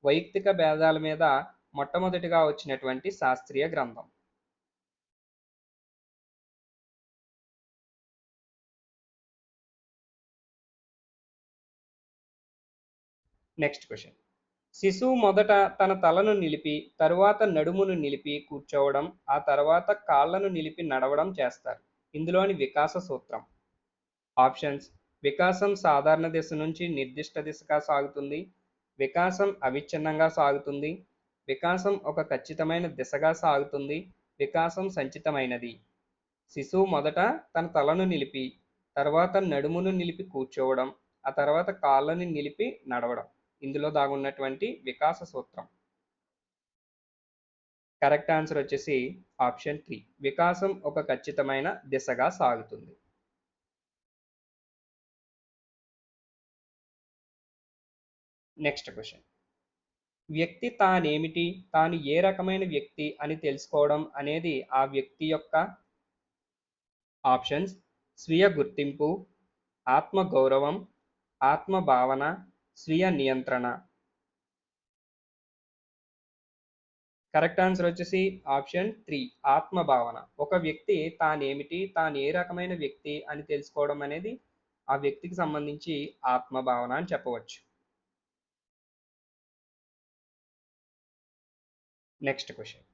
వైయక్తిక భేదాల మీద మొట్టమొదటిగా వచ్చినటువంటి శాస్త్రీయ గ్రంథం. నెక్స్ట్ క్వశ్చన్, శిశువు మొదట తన తలను నిలిపి తరువాత నడుమును నిలిపి కూర్చోవడం, ఆ తర్వాత కాళ్లను నిలిపి నడవడం చేస్తారు. ఇందులోని వికాస సూత్రం. ఆప్షన్స్: వికాసం సాధారణ దిశ నుంచి నిర్దిష్ట దిశగా సాగుతుంది, వికాసం అవిచ్ఛిన్నంగా సాగుతుంది, వికాసం ఒక ఖచ్చితమైన దిశగా సాగుతుంది, వికాసం సంచితమైనది. శిశువు మొదట తన తలను నిలిపి తర్వాత నడుమును నిలిపి కూర్చోవడం, ఆ తర్వాత కాళ్ళని నిలిపి నడవడం. ఇందులో దాగున్నటువంటి వికాస సూత్రం. కరెక్ట్ ఆన్సర్ వచ్చేసి ఆప్షన్ 3, వికాసం ఒక ఖచ్చితమైన దిశగా సాగుతుంది. నెక్స్ట్ క్వశ్చన్, వ్యక్తి తానేమిటి, తాను ఏ రకమైన వ్యక్తి అని తెలుసుకోవడం అనేది ఆ వ్యక్తి యొక్క. ఆప్షన్స్: స్వీయ గుర్తింపు, ఆత్మ గౌరవం, ఆత్మ భావన, స్వీయ నియంత్రణ. కరెక్ట్ ఆన్సర్ వచ్చేసి ఆప్షన్ 3, ఆత్మ భావన. ఒక వ్యక్తి తానేమిటి, తాను ఏ రకమైన వ్యక్తి అని తెలుసుకోవడం అనేది ఆ వ్యక్తికి సంబంధించి ఆత్మ భావన అని చెప్పవచ్చు. నెక్స్ట్ క్వశ్చన్,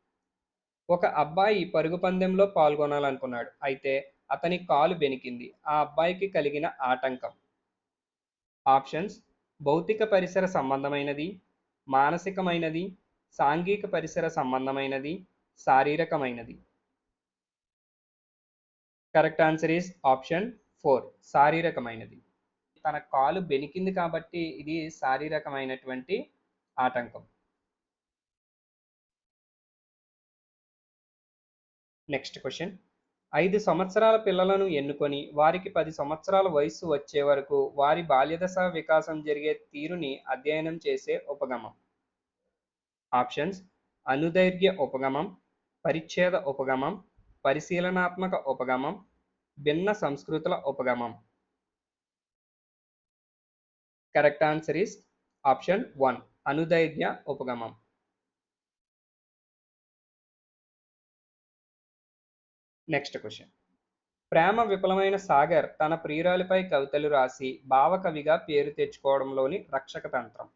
ఒక అబ్బాయి పరుగు పందెంలో పాల్గొనాలనుకున్నాడు, అయితే అతని కాలు బెనికింది. ఆ అబ్బాయికి కలిగిన ఆటంకం. ఆప్షన్స్: భౌతిక పరిసర సంబంధమైనది, మానసికమైనది, సాంఘిక పరిసర సంబంధమైనది, శారీరకమైనది. కరెక్ట్ ఆన్సర్ ఈస్ ఆప్షన్ 4, శారీరకమైనది. తన కాలు బెనికింది కాబట్టి ఇది శారీరకమైనటువంటి ఆటంకం. నెక్స్ట్ క్వశ్చన్, 5 సంవత్సరాల పిల్లలను ఎన్నుకొని వారికి 10 సంవత్సరాల వయస్సు వచ్చే వరకు వారి బాల్యదశ వికాసం జరిగే తీరుని అధ్యయనం చేసే ఉపగమం. ఆప్షన్స్: అనుదైర్ఘ్య ఉపగమం, పరిచ్ఛేద ఉపగమం, పరిశీలనాత్మక ఉపగమం, భిన్న సంస్కృతుల ఉపగమం. కరెక్ట్ ఆన్సర్ ఈస్ ఆప్షన్ 1, అనుదైర్ఘ్య ఉపగమం. నెక్స్ట్ క్వశ్చన్, ప్రేమ విఫలమైన సాగర్ తన ప్రియురాలిపై కవితలు రాసి భావకవిగా పేరు తెచ్చుకోవడంలోని రక్షక తంత్రం.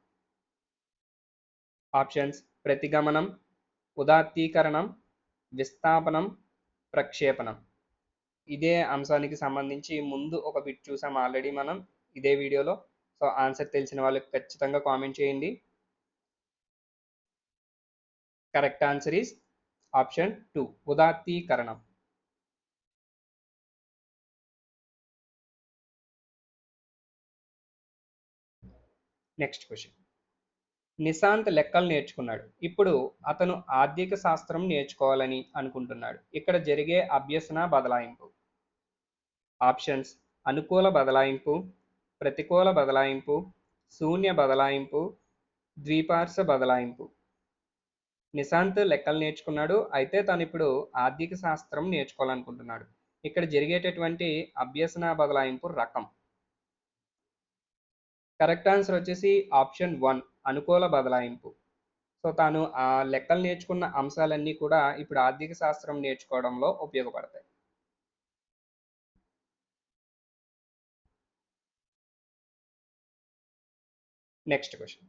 ఆప్షన్స్: ప్రతిగమనం, ఉదాత్తీకరణం, విస్థాపనం, ప్రక్షేపణం. ఇదే అంశానికి సంబంధించి ముందు ఒక బిట్ చూసాం ఆల్రెడీ మనం ఇదే వీడియోలో. సో ఆన్సర్ తెలిసిన వాళ్ళకి ఖచ్చితంగా కామెంట్ చేయండి. కరెక్ట్ ఆన్సర్ ఈస్ ఆప్షన్ 2, ఉదాత్తీకరణం. నెక్స్ట్ క్వశ్చన్, నిశాంత్ లెక్కలు నేర్చుకున్నాడు, ఇప్పుడు అతను ఆర్థిక శాస్త్రం నేర్చుకోవాలని అనుకుంటున్నాడు. ఇక్కడ జరిగే అభ్యసన బదలాయింపు. ఆప్షన్స్: అనుకూల బదలాయింపు, ప్రతికూల బదలాయింపు, శూన్య బదలాయింపు, ద్విపార్శ్వ బదలాయింపు. నిశాంత్ లెక్కలు నేర్చుకున్నాడు, అయితే తను ఇప్పుడు ఆర్థిక శాస్త్రం నేర్చుకోవాలనుకుంటున్నాడు. ఇక్కడ జరిగేటటువంటి అభ్యసన బదలాయింపు రకం. కరెక్ట్ ఆన్సర్ వచ్చేసి ఆప్షన్ 1, అనుకూల బదలాయింపు. సో తాను ఆ లెక్కలు నేర్చుకున్న అంశాలన్నీ కూడా ఇప్పుడు ఆర్థిక శాస్త్రం నేర్చుకోవడంలో ఉపయోగపడతాయి. నెక్స్ట్ క్వశ్చన్,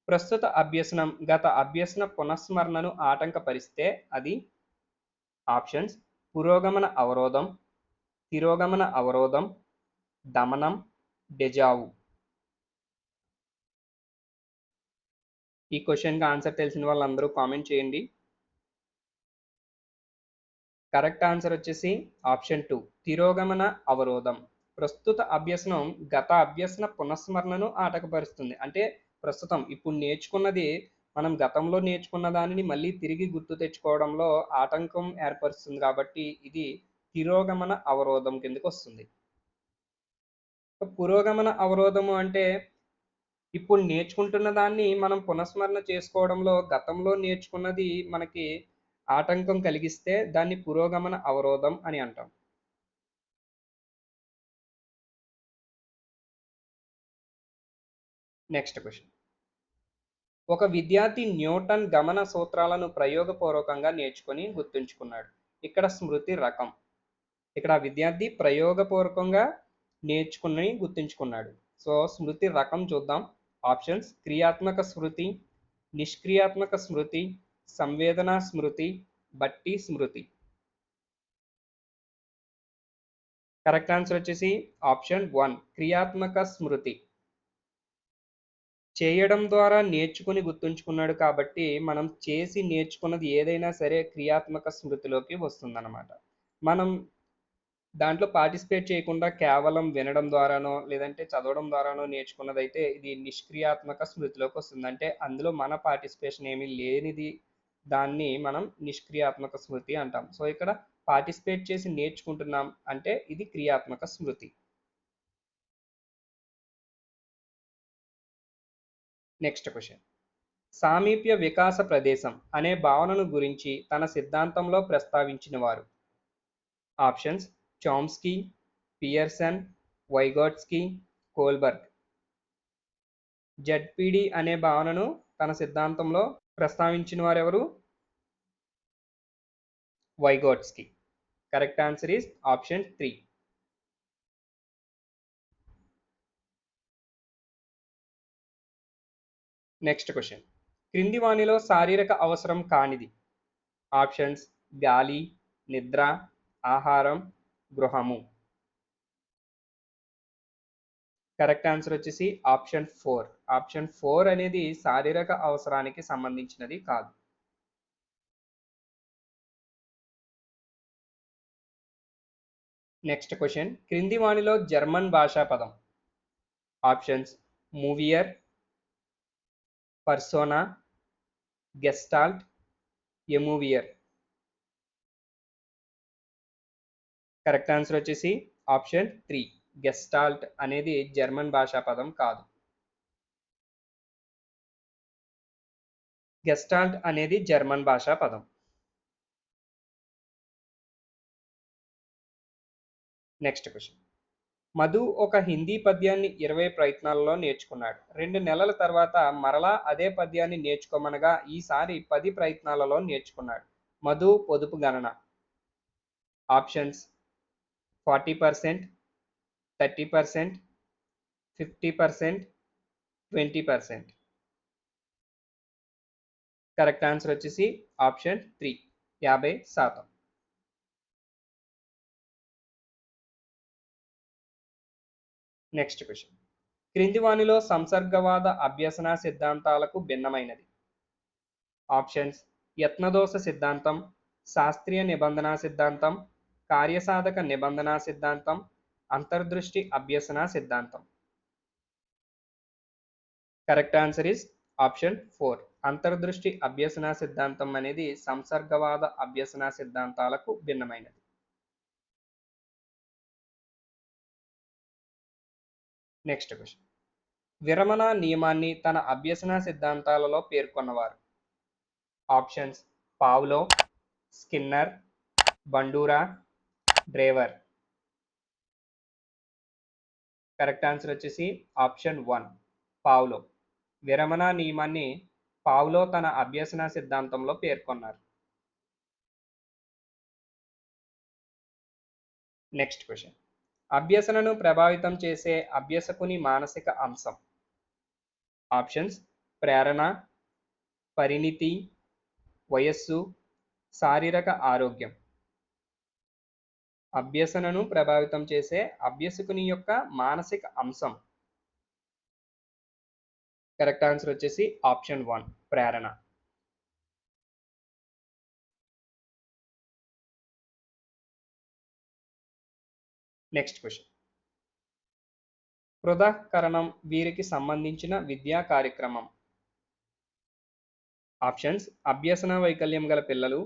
ప్రస్తుత అభ్యసనం గత అభ్యసన పునఃస్మరణను ఆటంకపరిస్తే అది ఆప్షన్స్ పురోగమన అవరోధం, తిరోగమన అవరోధం, దమనం, డెజావు. ఈ క్వశ్చన్కి ఆన్సర్ తెలిసిన వాళ్ళందరూ కామెంట్ చేయండి. కరెక్ట్ ఆన్సర్ వచ్చేసి ఆప్షన్ 2 తిరోగమన అవరోధం. ప్రస్తుత అభ్యసనం గత అభ్యసన పునఃస్మరణను ఆటంకపరుస్తుంది. అంటే ప్రస్తుతం ఇప్పుడు నేర్చుకున్నది మనం గతంలో నేర్చుకున్న దానిని మళ్ళీ తిరిగి గుర్తు తెచ్చుకోవడంలో ఆటంకం ఏర్పరుస్తుంది కాబట్టి ఇది తిరోగమన అవరోధం కిందకి వస్తుంది. పురోగమన అవరోధము అంటే ఇప్పుడు నేర్చుకుంటున్న దాన్ని మనం పునఃస్మరణ చేసుకోవడంలో గతంలో నేర్చుకున్నది మనకి ఆటంకం కలిగిస్తే దాన్ని పురోగమన అవరోధం అని అంటాం. Next question. ఒక విద్యార్థి న్యూటన్ గమన సూత్రాలను ప్రయోగపూర్వకంగా నేర్చుకొని గుర్తుంచుకున్నాడు. ఇక్కడ స్మృతి రకం. ఇక్కడ విద్యార్థి ప్రయోగపూర్వకంగా నేర్చుకుని గుర్తుంచుకున్నాడు. సో స్మృతి రకం చూద్దాం. ఆప్షన్స్ క్రియాత్మక స్మృతి, నిష్క్రియాత్మక స్మృతి, సంవేదనా స్మృతి, బట్టి స్మృతి. కరెక్ట్ ఆన్సర్ వచ్చేసి ఆప్షన్ 1 క్రియాత్మక స్మృతి. చేయడం ద్వారా నేర్చుకుని గుర్తుంచుకున్నాడు కాబట్టి మనం చేసి నేర్చుకున్నది ఏదైనా సరే క్రియాత్మక స్మృతిలోకి వస్తుందన్నమాట. మనం దాంట్లో పార్టిసిపేట్ చేయకుండా కేవలం వినడం ద్వారానో లేదంటే చదవడం ద్వారానో నేర్చుకున్నదైతే ఇది నిష్క్రియాత్మక స్మృతిలోకి వస్తుంది. అంటే అందులో మన పార్టిసిపేషన్ ఏమీ లేనిది దాన్ని మనం నిష్క్రియాత్మక స్మృతి అంటాం. సో ఇక్కడ పార్టిసిపేట్ చేసి నేర్చుకుంటున్నాం అంటే ఇది క్రియాత్మక స్మృతి. Next question. సామీప్య వికాస ప్రదేశం అనే భావనను గురించి తన సిద్ధాంతంలో ప్రస్తావించిన వారు. Options Chomsky, Pearson, Vygotsky, Kohlberg. ZPD అనే భావనను తన సిద్ధాంతంలో ప్రస్తావించిన వారు ఎవరు? Vygotsky. Correct answer is option 3. Next question. క్రింది వానిలో శారీరక అవసరం కానిది. ఆప్షన్స్ గాలి, నిద్ర, ఆహారం, గృహము. కరెక్ట్ ఆన్సర్ వచ్చేసి ఆప్షన్ 4. ఆప్షన్ 4 అనేది శారీరక అవసరానికి సంబంధించినది కాదు. Next question. క్రింది వానిలో జర్మన్ భాషా పదం. ఆప్షన్స్ మూవియర్, పర్సోనా, గెస్టాల్ట్, ఎమూవియర్. కరెక్ట్ ఆన్సర్ వచ్చేసి ఆప్షన్ 3 గెస్టాల్ట్ అనేది జర్మన్ భాషా పదం కాదు. గెస్టాల్ట్ అనేది జర్మన్ భాషా పదం. Next question. మధు ఒక హిందీ పద్యాన్ని 20 ప్రయత్నాలలో నేర్చుకున్నాడు. 2 నెలల తర్వాత మరలా అదే పద్యాన్ని నేర్చుకోమనగా ఈసారి 10 ప్రయత్నాలలో నేర్చుకున్నాడు. మధు పొదుపు గణన. ఆప్షన్స్ 40%, 30%, 50%, 20%. కరెక్ట్ ఆన్సర్ వచ్చేసి ఆప్షన్ 3 50%. Next question. క్రింది వానిలో సంసర్గవాద అభ్యసన సిద్ధాంతాలకు భిన్నమైనది. ఆప్షన్స్ యత్నదోష సిద్ధాంతం, శాస్త్రీయ నిబంధన సిద్ధాంతం, కార్యసాధక నిబంధన సిద్ధాంతం, అంతర్దృష్టి అభ్యసన సిద్ధాంతం. కరెక్ట్ ఆన్సర్ ఇస్ ఆప్షన్ 4 అంతర్దృష్టి అభ్యసన సిద్ధాంతం అనేది సంసర్గవాద అభ్యసన సిద్ధాంతాలకు భిన్నమైనది. Next question. విరమణ నియమాన్ని తన అభ్యసన సిద్ధాంతాలలో పేర్కొన్నవారు. Options Pavlov, Skinner, Bandura, Drever. Correct answer వచ్చేసి ఆప్షన్ 1 పావ్లో. విరమణ నియమాన్ని పావ్లో తన అభ్యసన సిద్ధాంతంలో పేర్కొన్నారు. Next question. అభ్యసనను ప్రభావితం చేసే అభ్యసకుని మానసిక అంశం. ఆప్షన్స్ ప్రేరణ, పరిణితి, వయస్సు, శారీరక ఆరోగ్యం. అభ్యసనను ప్రభావితం చేసే అభ్యసకుని యొక్క మానసిక అంశం. కరెక్ట్ ఆన్సర్ వచ్చేసి ఆప్షన్ 1 ప్రేరణ. Next question. పృథక్కరణం వీరికి సంబంధించిన విద్యా కార్యక్రమం. ఆప్షన్స్: అభ్యసన వైకల్యం గల పిల్లలు,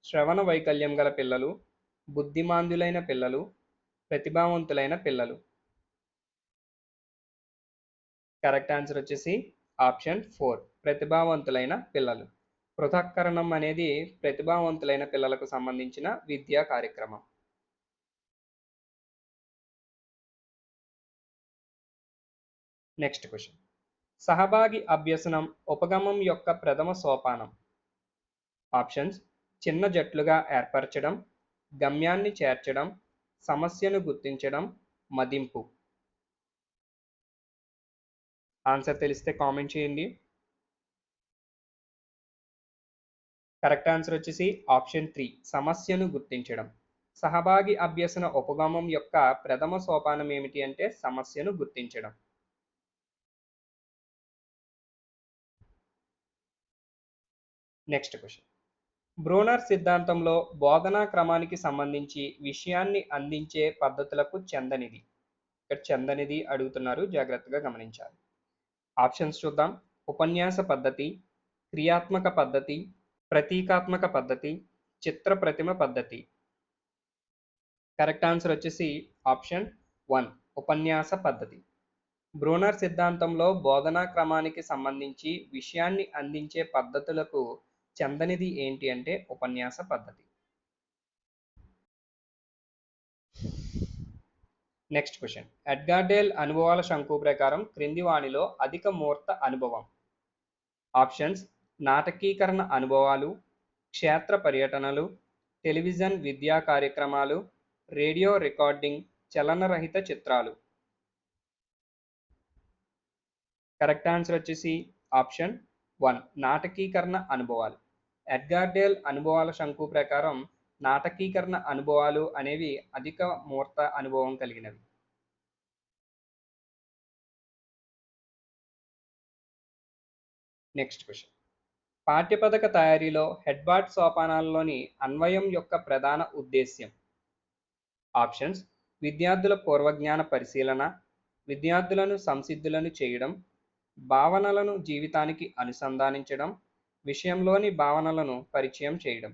శ్రవణ వైకల్యం గల పిల్లలు, బుద్ధిమాంద్యులైన పిల్లలు, ప్రతిభావంతులైన పిల్లలు. కరెక్ట్ ఆన్సర్ వచ్చేసి ఆప్షన్ 4 ప్రతిభావంతులైన పిల్లలు. పృథక్కరణం అనేది ప్రతిభావంతులైన పిల్లలకు సంబంధించిన విద్యా కార్యక్రమం. Next question. సహభాగి అభ్యసనం ఉపగమం యొక్క ప్రథమ సోపానం. ఆప్షన్స్: చిన్న జట్లుగా ఏర్పరచడం, గమ్యాన్ని చేర్చడం, సమస్యను గుర్తించడం, మదింపు. ఆన్సర్ తెలిస్తే కామెంట్ చేయండి. కరెక్ట్ ఆన్సర్ వచ్చేసి ఆప్షన్ 3 సమస్యను గుర్తించడం. సహభాగి అభ్యసన ఉపగమం యొక్క ప్రథమ సోపానం ఏమిటి అంటే సమస్యను గుర్తించడం. Next question. బ్రూనర్ సిద్ధాంతంలో బోధనా క్రమానికి సంబంధించి విషయాన్ని అందించే పద్ధతులకు చెందనిది. ఇక్కడ చెందనిది అడుగుతున్నారు, జాగ్రత్తగా గమనించాలి. ఆప్షన్స్ చూద్దాం. ఉపన్యాస పద్ధతి, క్రియాత్మక పద్ధతి, ప్రతీకాత్మక పద్ధతి, చిత్ర ప్రతిమ పద్ధతి. కరెక్ట్ ఆన్సర్ వచ్చేసి ఆప్షన్ 1 ఉపన్యాస పద్ధతి. బ్రూనర్ సిద్ధాంతంలో బోధనా క్రమానికి సంబంధించి విషయాన్ని అందించే పద్ధతులకు చెందనిది ఏంటి అంటే ఉపన్యాస పద్ధతి. Next question. ఎడ్గార్ డేల్ అనుభవాల శంకు ప్రకారం క్రింది వాణిలో అధిక మూర్త అనుభవం. ఆప్షన్స్: నాటకీకరణ అనుభవాలు, క్షేత్ర పర్యటనలు, టెలివిజన్ విద్యా కార్యక్రమాలు, రేడియో రికార్డింగ్, చలనరహిత చిత్రాలు. కరెక్ట్ ఆన్సర్ వచ్చేసి ఆప్షన్ 1 నాటకీకరణ అనుభవాలు. ఎడ్గార్ డేల్ అనుభవాల శంకు ప్రకారం నాటకీకరణ అనుభవాలు అనేవి అధిక మూర్త అనుభవం కలిగినవి. Next question. పాఠ్యపథక తయారీలో హెడ్బార్డ్ సోపానాల్లోని అన్వయం యొక్క ప్రధాన ఉద్దేశ్యం. ఆప్షన్స్: విద్యార్థుల పూర్వజ్ఞాన పరిశీలన, విద్యార్థులను సంసిద్ధులను చేయడం, భావనలను జీవితానికి అనుసంధానించడం, విషయంలోని భావనలను పరిచయం చేయడం.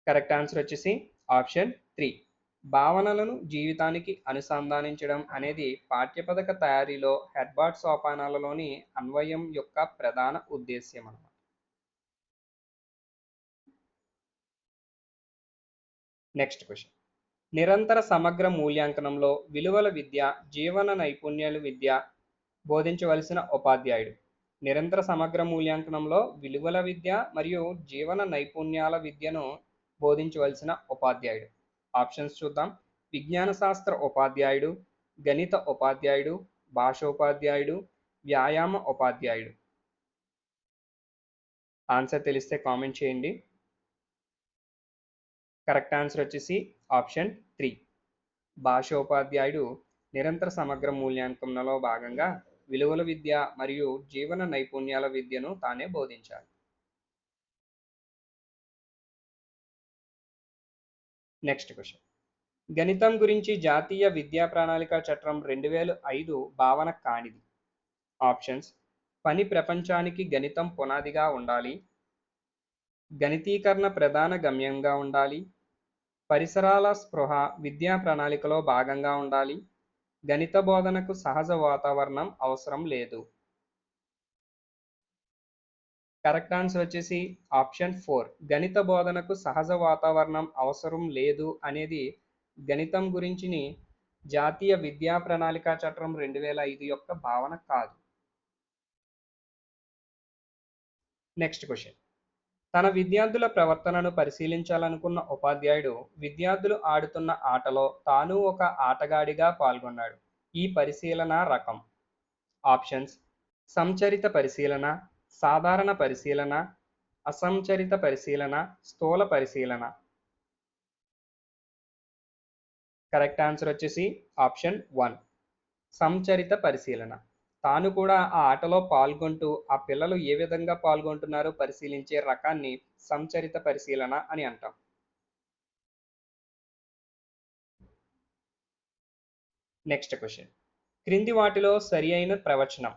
కరెక్ట్ ఆన్సర్ వచ్చేసి ఆప్షన్ 3 భావనలను జీవితానికి అనుసంధానించడం అనేది పాఠ్యపథక తయారీలో హెడ్బార్డ్ సోపానాలలోని అన్వయం యొక్క ప్రధాన ఉద్దేశ్యం అన్నమాట. Next question. నిరంతర సమగ్ర మూల్యాంకనంలో విలువల విద్య, జీవన నైపుణ్యాల విద్య బోధించవలసిన ఉపాధ్యాయుడు. నిరంతర సమగ్ర మూల్యాంకనంలో విలువల విద్య మరియు జీవన నైపుణ్యాల విద్యను బోధించవలసిన ఉపాధ్యాయుడు. ఆప్షన్స్ చూద్దాం. విజ్ఞాన శాస్త్ర ఉపాధ్యాయుడు, గణిత ఉపాధ్యాయుడు, భాషోపాధ్యాయుడు, వ్యాయామ ఉపాధ్యాయుడు. ఆన్సర్ తెలిస్తే కామెంట్ చేయండి. కరెక్ట్ ఆన్సర్ వచ్చేసి ఆప్షన్ 3 భాషోపాధ్యాయుడు నిరంతర సమగ్ర మూల్యాంకనంలో భాగంగా విలువల విద్య మరియు జీవన నైపుణ్యాల విద్యను తానే బోధించాలి. Next question. గణితం గురించి జాతీయ విద్యా ప్రణాళిక చట్టం 2005 భావన కానిది. ఆప్షన్స్: పని ప్రపంచానికి గణితం పునాదిగా ఉండాలి, గణితీకరణ ప్రధాన గమ్యంగా ఉండాలి, పరిసరాల స్పృహ విద్యా ప్రణాళికలో భాగంగా ఉండాలి, గణిత బోధనకు సహజ వాతావరణం అవసరం లేదు. కరెక్ట్ ఆన్సర్ వచ్చేసి ఆప్షన్ 4 గణిత బోధనకు సహజ వాతావరణం అవసరం లేదు అనేది గణితం గురించిని జాతీయ విద్యా ప్రణాళిక చట్టం 2005 యొక్క భావన కాదు. Next question. తన విద్యార్థుల ప్రవర్తనను పరిశీలించాలనుకున్న ఉపాధ్యాయుడు విద్యార్థులు ఆడుతున్న ఆటలో తాను ఒక ఆటగాడిగా పాల్గొన్నాడు. ఈ పరిశీలన రకం. ఆప్షన్స్ సంచరిత పరిశీలన, సాధారణ పరిశీలన, అసంచరిత పరిశీలన, స్థూల పరిశీలన. కరెక్ట్ ఆన్సర్ వచ్చేసి ఆప్షన్ 1 సంచరిత పరిశీలన. తాను కూడా ఆ ఆటలో పాల్గొంటూ ఆ పిల్లలు ఏ విధంగా పాల్గొంటున్నారో పరిశీలించే రకాన్ని సంచరిత పరిశీలన అని అంటాం. Next question. క్రింది వాటిలో సరి అయిన ప్రవచనం.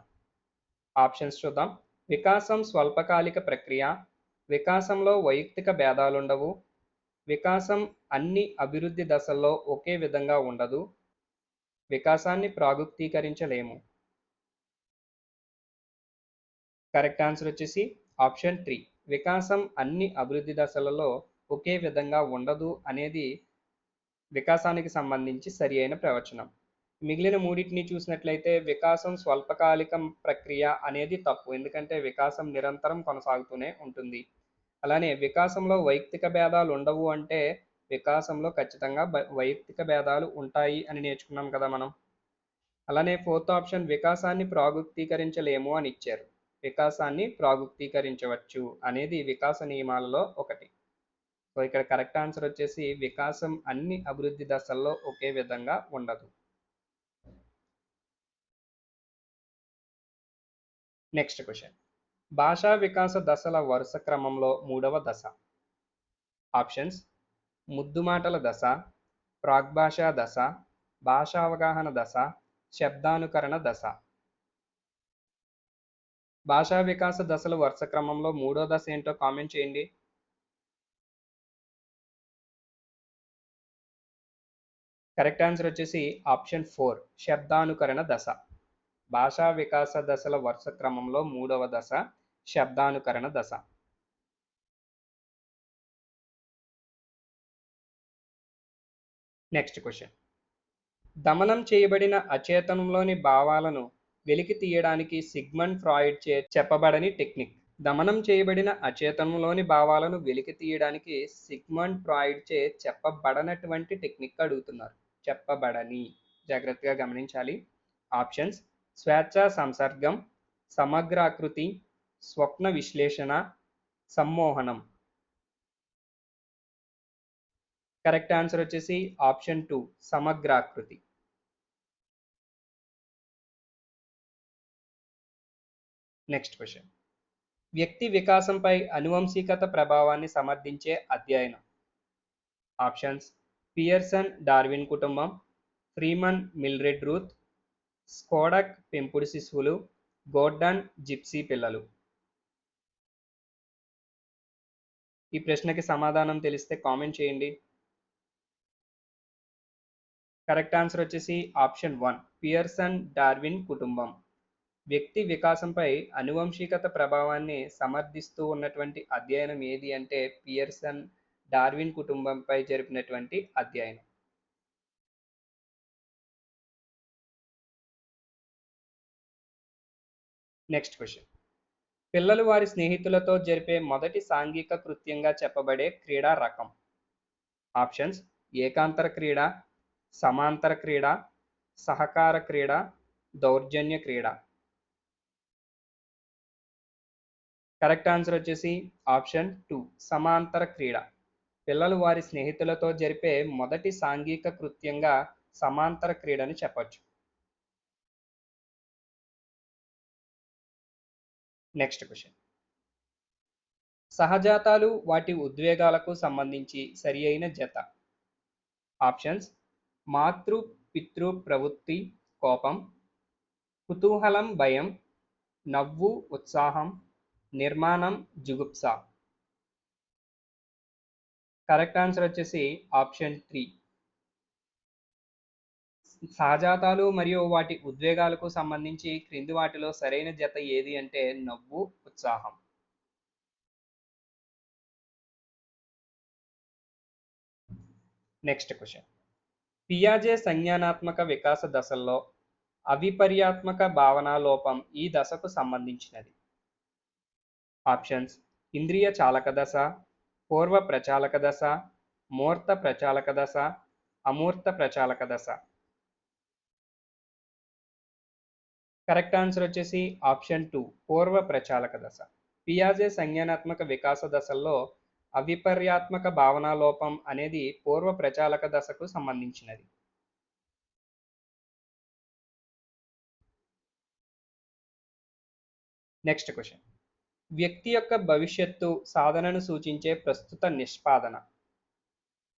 ఆప్షన్స్ చూద్దాం. వికాసం స్వల్పకాలిక ప్రక్రియ, వికాసంలో వైయక్తిక భేదాలుండవు, వికాసం అన్ని అభివృద్ధి దశల్లో ఒకే విధంగా ఉండదు, వికాసాన్ని ప్రాగుక్తీకరించలేము. కరెక్ట్ ఆన్సర్ వచ్చేసి ఆప్షన్ 3 వికాసం అన్ని అభివృద్ధి దశలలో ఒకే విధంగా ఉండదు అనేది వికాసానికి సంబంధించి సరి అయిన ప్రవచనం. మిగిలిన మూడింటిని చూసినట్లయితే వికాసం స్వల్పకాలిక ప్రక్రియ అనేది తప్పు, ఎందుకంటే వికాసం నిరంతరం కొనసాగుతూనే ఉంటుంది. అలానే వికాసంలో వైయక్తిక భేదాలు ఉండవు అంటే వికాసంలో ఖచ్చితంగా వైయక్తిక భేదాలు ఉంటాయి అని నేర్చుకున్నాం కదా మనం. అలానే ఫోర్త్ ఆప్షన్ వికాసాన్ని ప్రాగుక్తీకరించలేము అని ఇచ్చారు. వికాసాన్ని ప్రాగుక్తీకరించవచ్చు అనేది వికాస నియమాలలో ఒకటి. సో ఇక్కడ కరెక్ట్ ఆన్సర్ వచ్చేసి వికాసం అన్ని అభివృద్ధి దశల్లో ఒకే విధంగా ఉండదు. Next question. భాషా వికాస దశల వరుస క్రమంలో మూడవ దశ. ఆప్షన్స్ ముద్దుమాటల దశ, ప్రాగ్భాషా దశ, భాషావగాహన దశ, శబ్దానుకరణ దశ. భాషా వికాస దశల వరుస క్రమంలో మూడో దశ ఏంటో కామెంట్ చేయండి. కరెక్ట్ ఆన్సర్ వచ్చేసి ఆప్షన్ 4 శబ్దానుకరణ దశ. భాషా వికాస దశల వరుస క్రమంలో మూడవ దశ శబ్దానుకరణ దశ. Next question. దమనం చేయబడిన అచేతనంలోని భావాలను వెలికి తీయడానికి సిగ్మండ్ ఫ్రాయిడ్ చే చెప్పబడని టెక్నిక్. దమనం చేయబడిన అచేతనంలోని భావాలను వెలికి తీయడానికి సిగ్మండ్ ఫ్రాయిడ్ చే చెప్పబడనటువంటి టెక్నిక్ అడుగుతున్నారు. చెప్పబడని, జాగ్రత్తగా గమనించాలి. ఆప్షన్స్ స్వేచ్ఛా సంసర్గం, సమగ్రాకృతి, స్వప్న విశ్లేషణ, సమ్మోహనం. కరెక్ట్ ఆన్సర్ వచ్చేసి ఆప్షన్ 2 సమగ్రాకృతి. Next question. వ్యక్తి వికాసంపై అనువంశికత ప్రభావాన్ని సమర్థించే అధ్యయనం. ఆప్షన్స్ పియర్సన్ డార్విన్ కుటుంబం, ఫ్రీమన్ మిల్డ్రెడ్ రూత్, స్కోడక్ పెంపుడు శిశువులు, గోర్డన్ జిప్సీ పిల్లలు. ఈ ప్రశ్నకి సమాధానం తెలిస్తే కామెంట్ చేయండి. కరెక్ట్ ఆన్సర్ వచ్చేసి ఆప్షన్ 1 పియర్సన్ డార్విన్ కుటుంబం. వ్యక్తి వికాసంపై అనువంశికత ప్రభావాన్ని సమర్థిస్తూ ఉన్నటువంటి అధ్యయనం ఏది అంటే పియర్సన్ డార్విన్ కుటుంబంపై జరిపినటువంటి అధ్యయనం. Next question. పిల్లలు వారి స్నేహితులతో జరిపే మొదటి సాంఘిక కృత్యంగా చెప్పబడే క్రీడా రకం. ఆప్షన్స్ ఏకాంతర క్రీడ, సమాంతర క్రీడ, సహకార క్రీడ, దౌర్జన్య క్రీడ. కరెక్ట్ ఆన్సర్ వచ్చేసి ఆప్షన్ 2 సమాంతర క్రీడ. పిల్లలు వారి స్నేహితులతో జరిపే మొదటి సాంఘిక కృత్యంగా సమాంతర క్రీడని చెప్పొచ్చు. Next question. సహజాతాలు వాటి ఉద్వేగాలకు సంబంధించి సరి అయిన జత. ఆప్షన్స్ మాతృ పితృ ప్రవృత్తి కోపం, కుతూహలం భయం, నవ్వు ఉత్సాహం, నిర్మాణం జుగుప్స. కరెక్ట్ ఆన్సర్ వచ్చేసి ఆప్షన్ 3 సహజాతాలు మరియు వాటి ఉద్వేగాలకు సంబంధించి క్రింది వాటిలో సరైన జత ఏది అంటే నవ్వు ఉత్సాహం. Next question. పియాజే సంజ్ఞానాత్మక వికాస దశల్లో అవిపర్యాత్మక భావనా లోపం ఈ దశకు సంబంధించినది. ఆప్షన్స్ ఇంద్రియ చాలక దశ, పూర్వ ప్రచాలక దశ, మూర్త ప్రచాలక దశ, అమూర్త ప్రచాలక దశ. కరెక్ట్ ఆన్సర్ వచ్చేసి ఆప్షన్ 2 పూర్వ ప్రచాలక దశ. పియాజే సంజ్ఞానాత్మక వికాస దశల్లో అవిపర్యాత్మక భావనా లోపం అనేది పూర్వ ప్రచాలక దశకు సంబంధించినది. Next question. వ్యక్తి యొక్క భవిష్యత్తు సాధనను సూచించే ప్రస్తుత నిష్పాదన.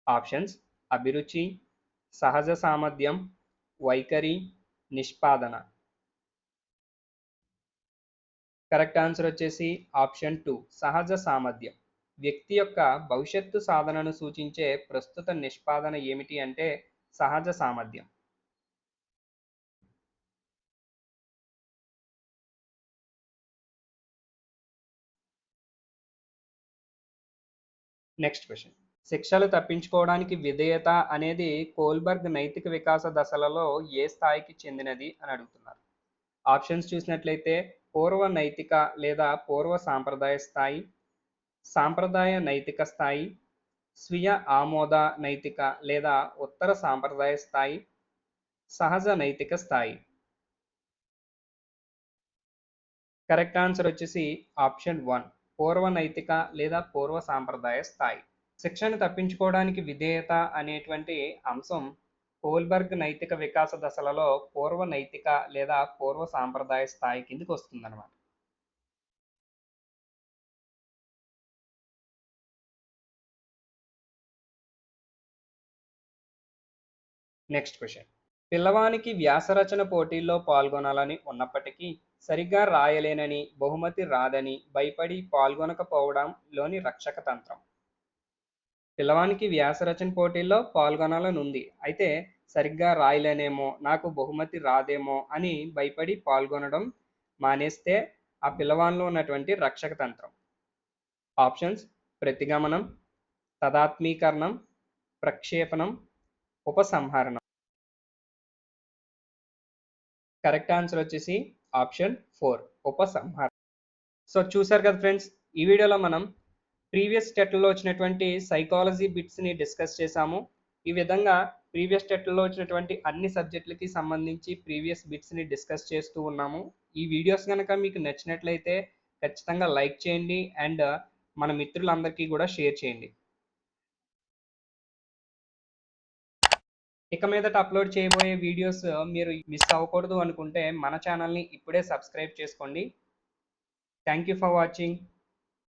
ఆప్షన్స్ అభిరుచి, సహజ సామర్థ్యం, వైఖరి, నిష్పాదన. కరెక్ట్ ఆన్సర్ వచ్చేసి ఆప్షన్ 2 సహజ సామర్థ్యం. వ్యక్తి యొక్క భవిష్యత్తు సాధనను సూచించే ప్రస్తుత నిష్పాదన ఏమిటి అంటే సహజ సామర్థ్యం. Next question. శిక్షలు తప్పించుకోవడానికి విధేయత అనేది కోల్బర్గ్ నైతిక వికాస దశలలో ఏ స్థాయికి చెందినది అని అడుగుతున్నారు. ఆప్షన్స్ చూసినట్లయితే పూర్వ నైతిక లేదా పూర్వ సాంప్రదాయ స్థాయి, సాంప్రదాయ నైతిక స్థాయి, స్వీయ ఆమోద నైతిక లేదా ఉత్తర సాంప్రదాయ స్థాయి, సహజ నైతిక స్థాయి. కరెక్ట్ ఆన్సర్ వచ్చేసి ఆప్షన్ 1 పూర్వ నైతిక లేదా పూర్వ సాంప్రదాయ స్థాయి. శిక్షను తప్పించుకోవడానికి విధేయత అనేటువంటి అంశం కోల్బర్గ్ నైతిక వికాస దశలలో పూర్వ నైతిక లేదా పూర్వ సాంప్రదాయ స్థాయి కిందకి వస్తుందన్నమాట. Next question. పిల్లవానికి వ్యాసరచన పోటీల్లో పాల్గొనాలని ఉన్నప్పటికీ సరిగ్గా రాయలేనని, బహుమతి రాదని భయపడి పాల్గొనకపోవడంలోని రక్షక తంత్రం. పిల్లవానికి వ్యాసరచన పోటీల్లో పాల్గొనాలని ఉంది, అయితే సరిగ్గా రాయలేనేమో, నాకు బహుమతి రాదేమో అని భయపడి పాల్గొనడం మానేస్తే ఆ పిల్లవానిలో ఉన్నటువంటి రక్షక తంత్రం. ఆప్షన్స్ ప్రతిగమనం, తదాత్మీకరణం, ప్రక్షేపణం, ఉపసంహరణం. కరెక్ట్ ఆన్సర్ వచ్చేసి ఆప్షన్ 4 ఉపసంహారం. సో చూసారు కదా ఫ్రెండ్స్, ఈ వీడియోలో మనం ప్రీవియస్ టెట్లలో వచ్చినటువంటి సైకాలజీ బిట్స్ని డిస్కస్ చేశాము. ఈ విధంగా ప్రీవియస్ టెట్లలో వచ్చినటువంటి అన్ని సబ్జెక్టులకి సంబంధించి ప్రీవియస్ బిట్స్ని డిస్కస్ చేస్తూ ఉన్నాము. ఈ వీడియోస్ కనుక మీకు నచ్చినట్లయితే ఖచ్చితంగా లైక్ చేయండి అండ్ మన మిత్రులందరికీ కూడా షేర్ చేయండి. ఇక మీదట అప్లోడ్ చేయబోయే వీడియోస్ మీరు మిస్ అవ్వకూడదు అనుకుంటే మన ఛానల్ని ఇప్పుడే సబ్స్క్రైబ్ చేసుకోండి. Thank you for watching.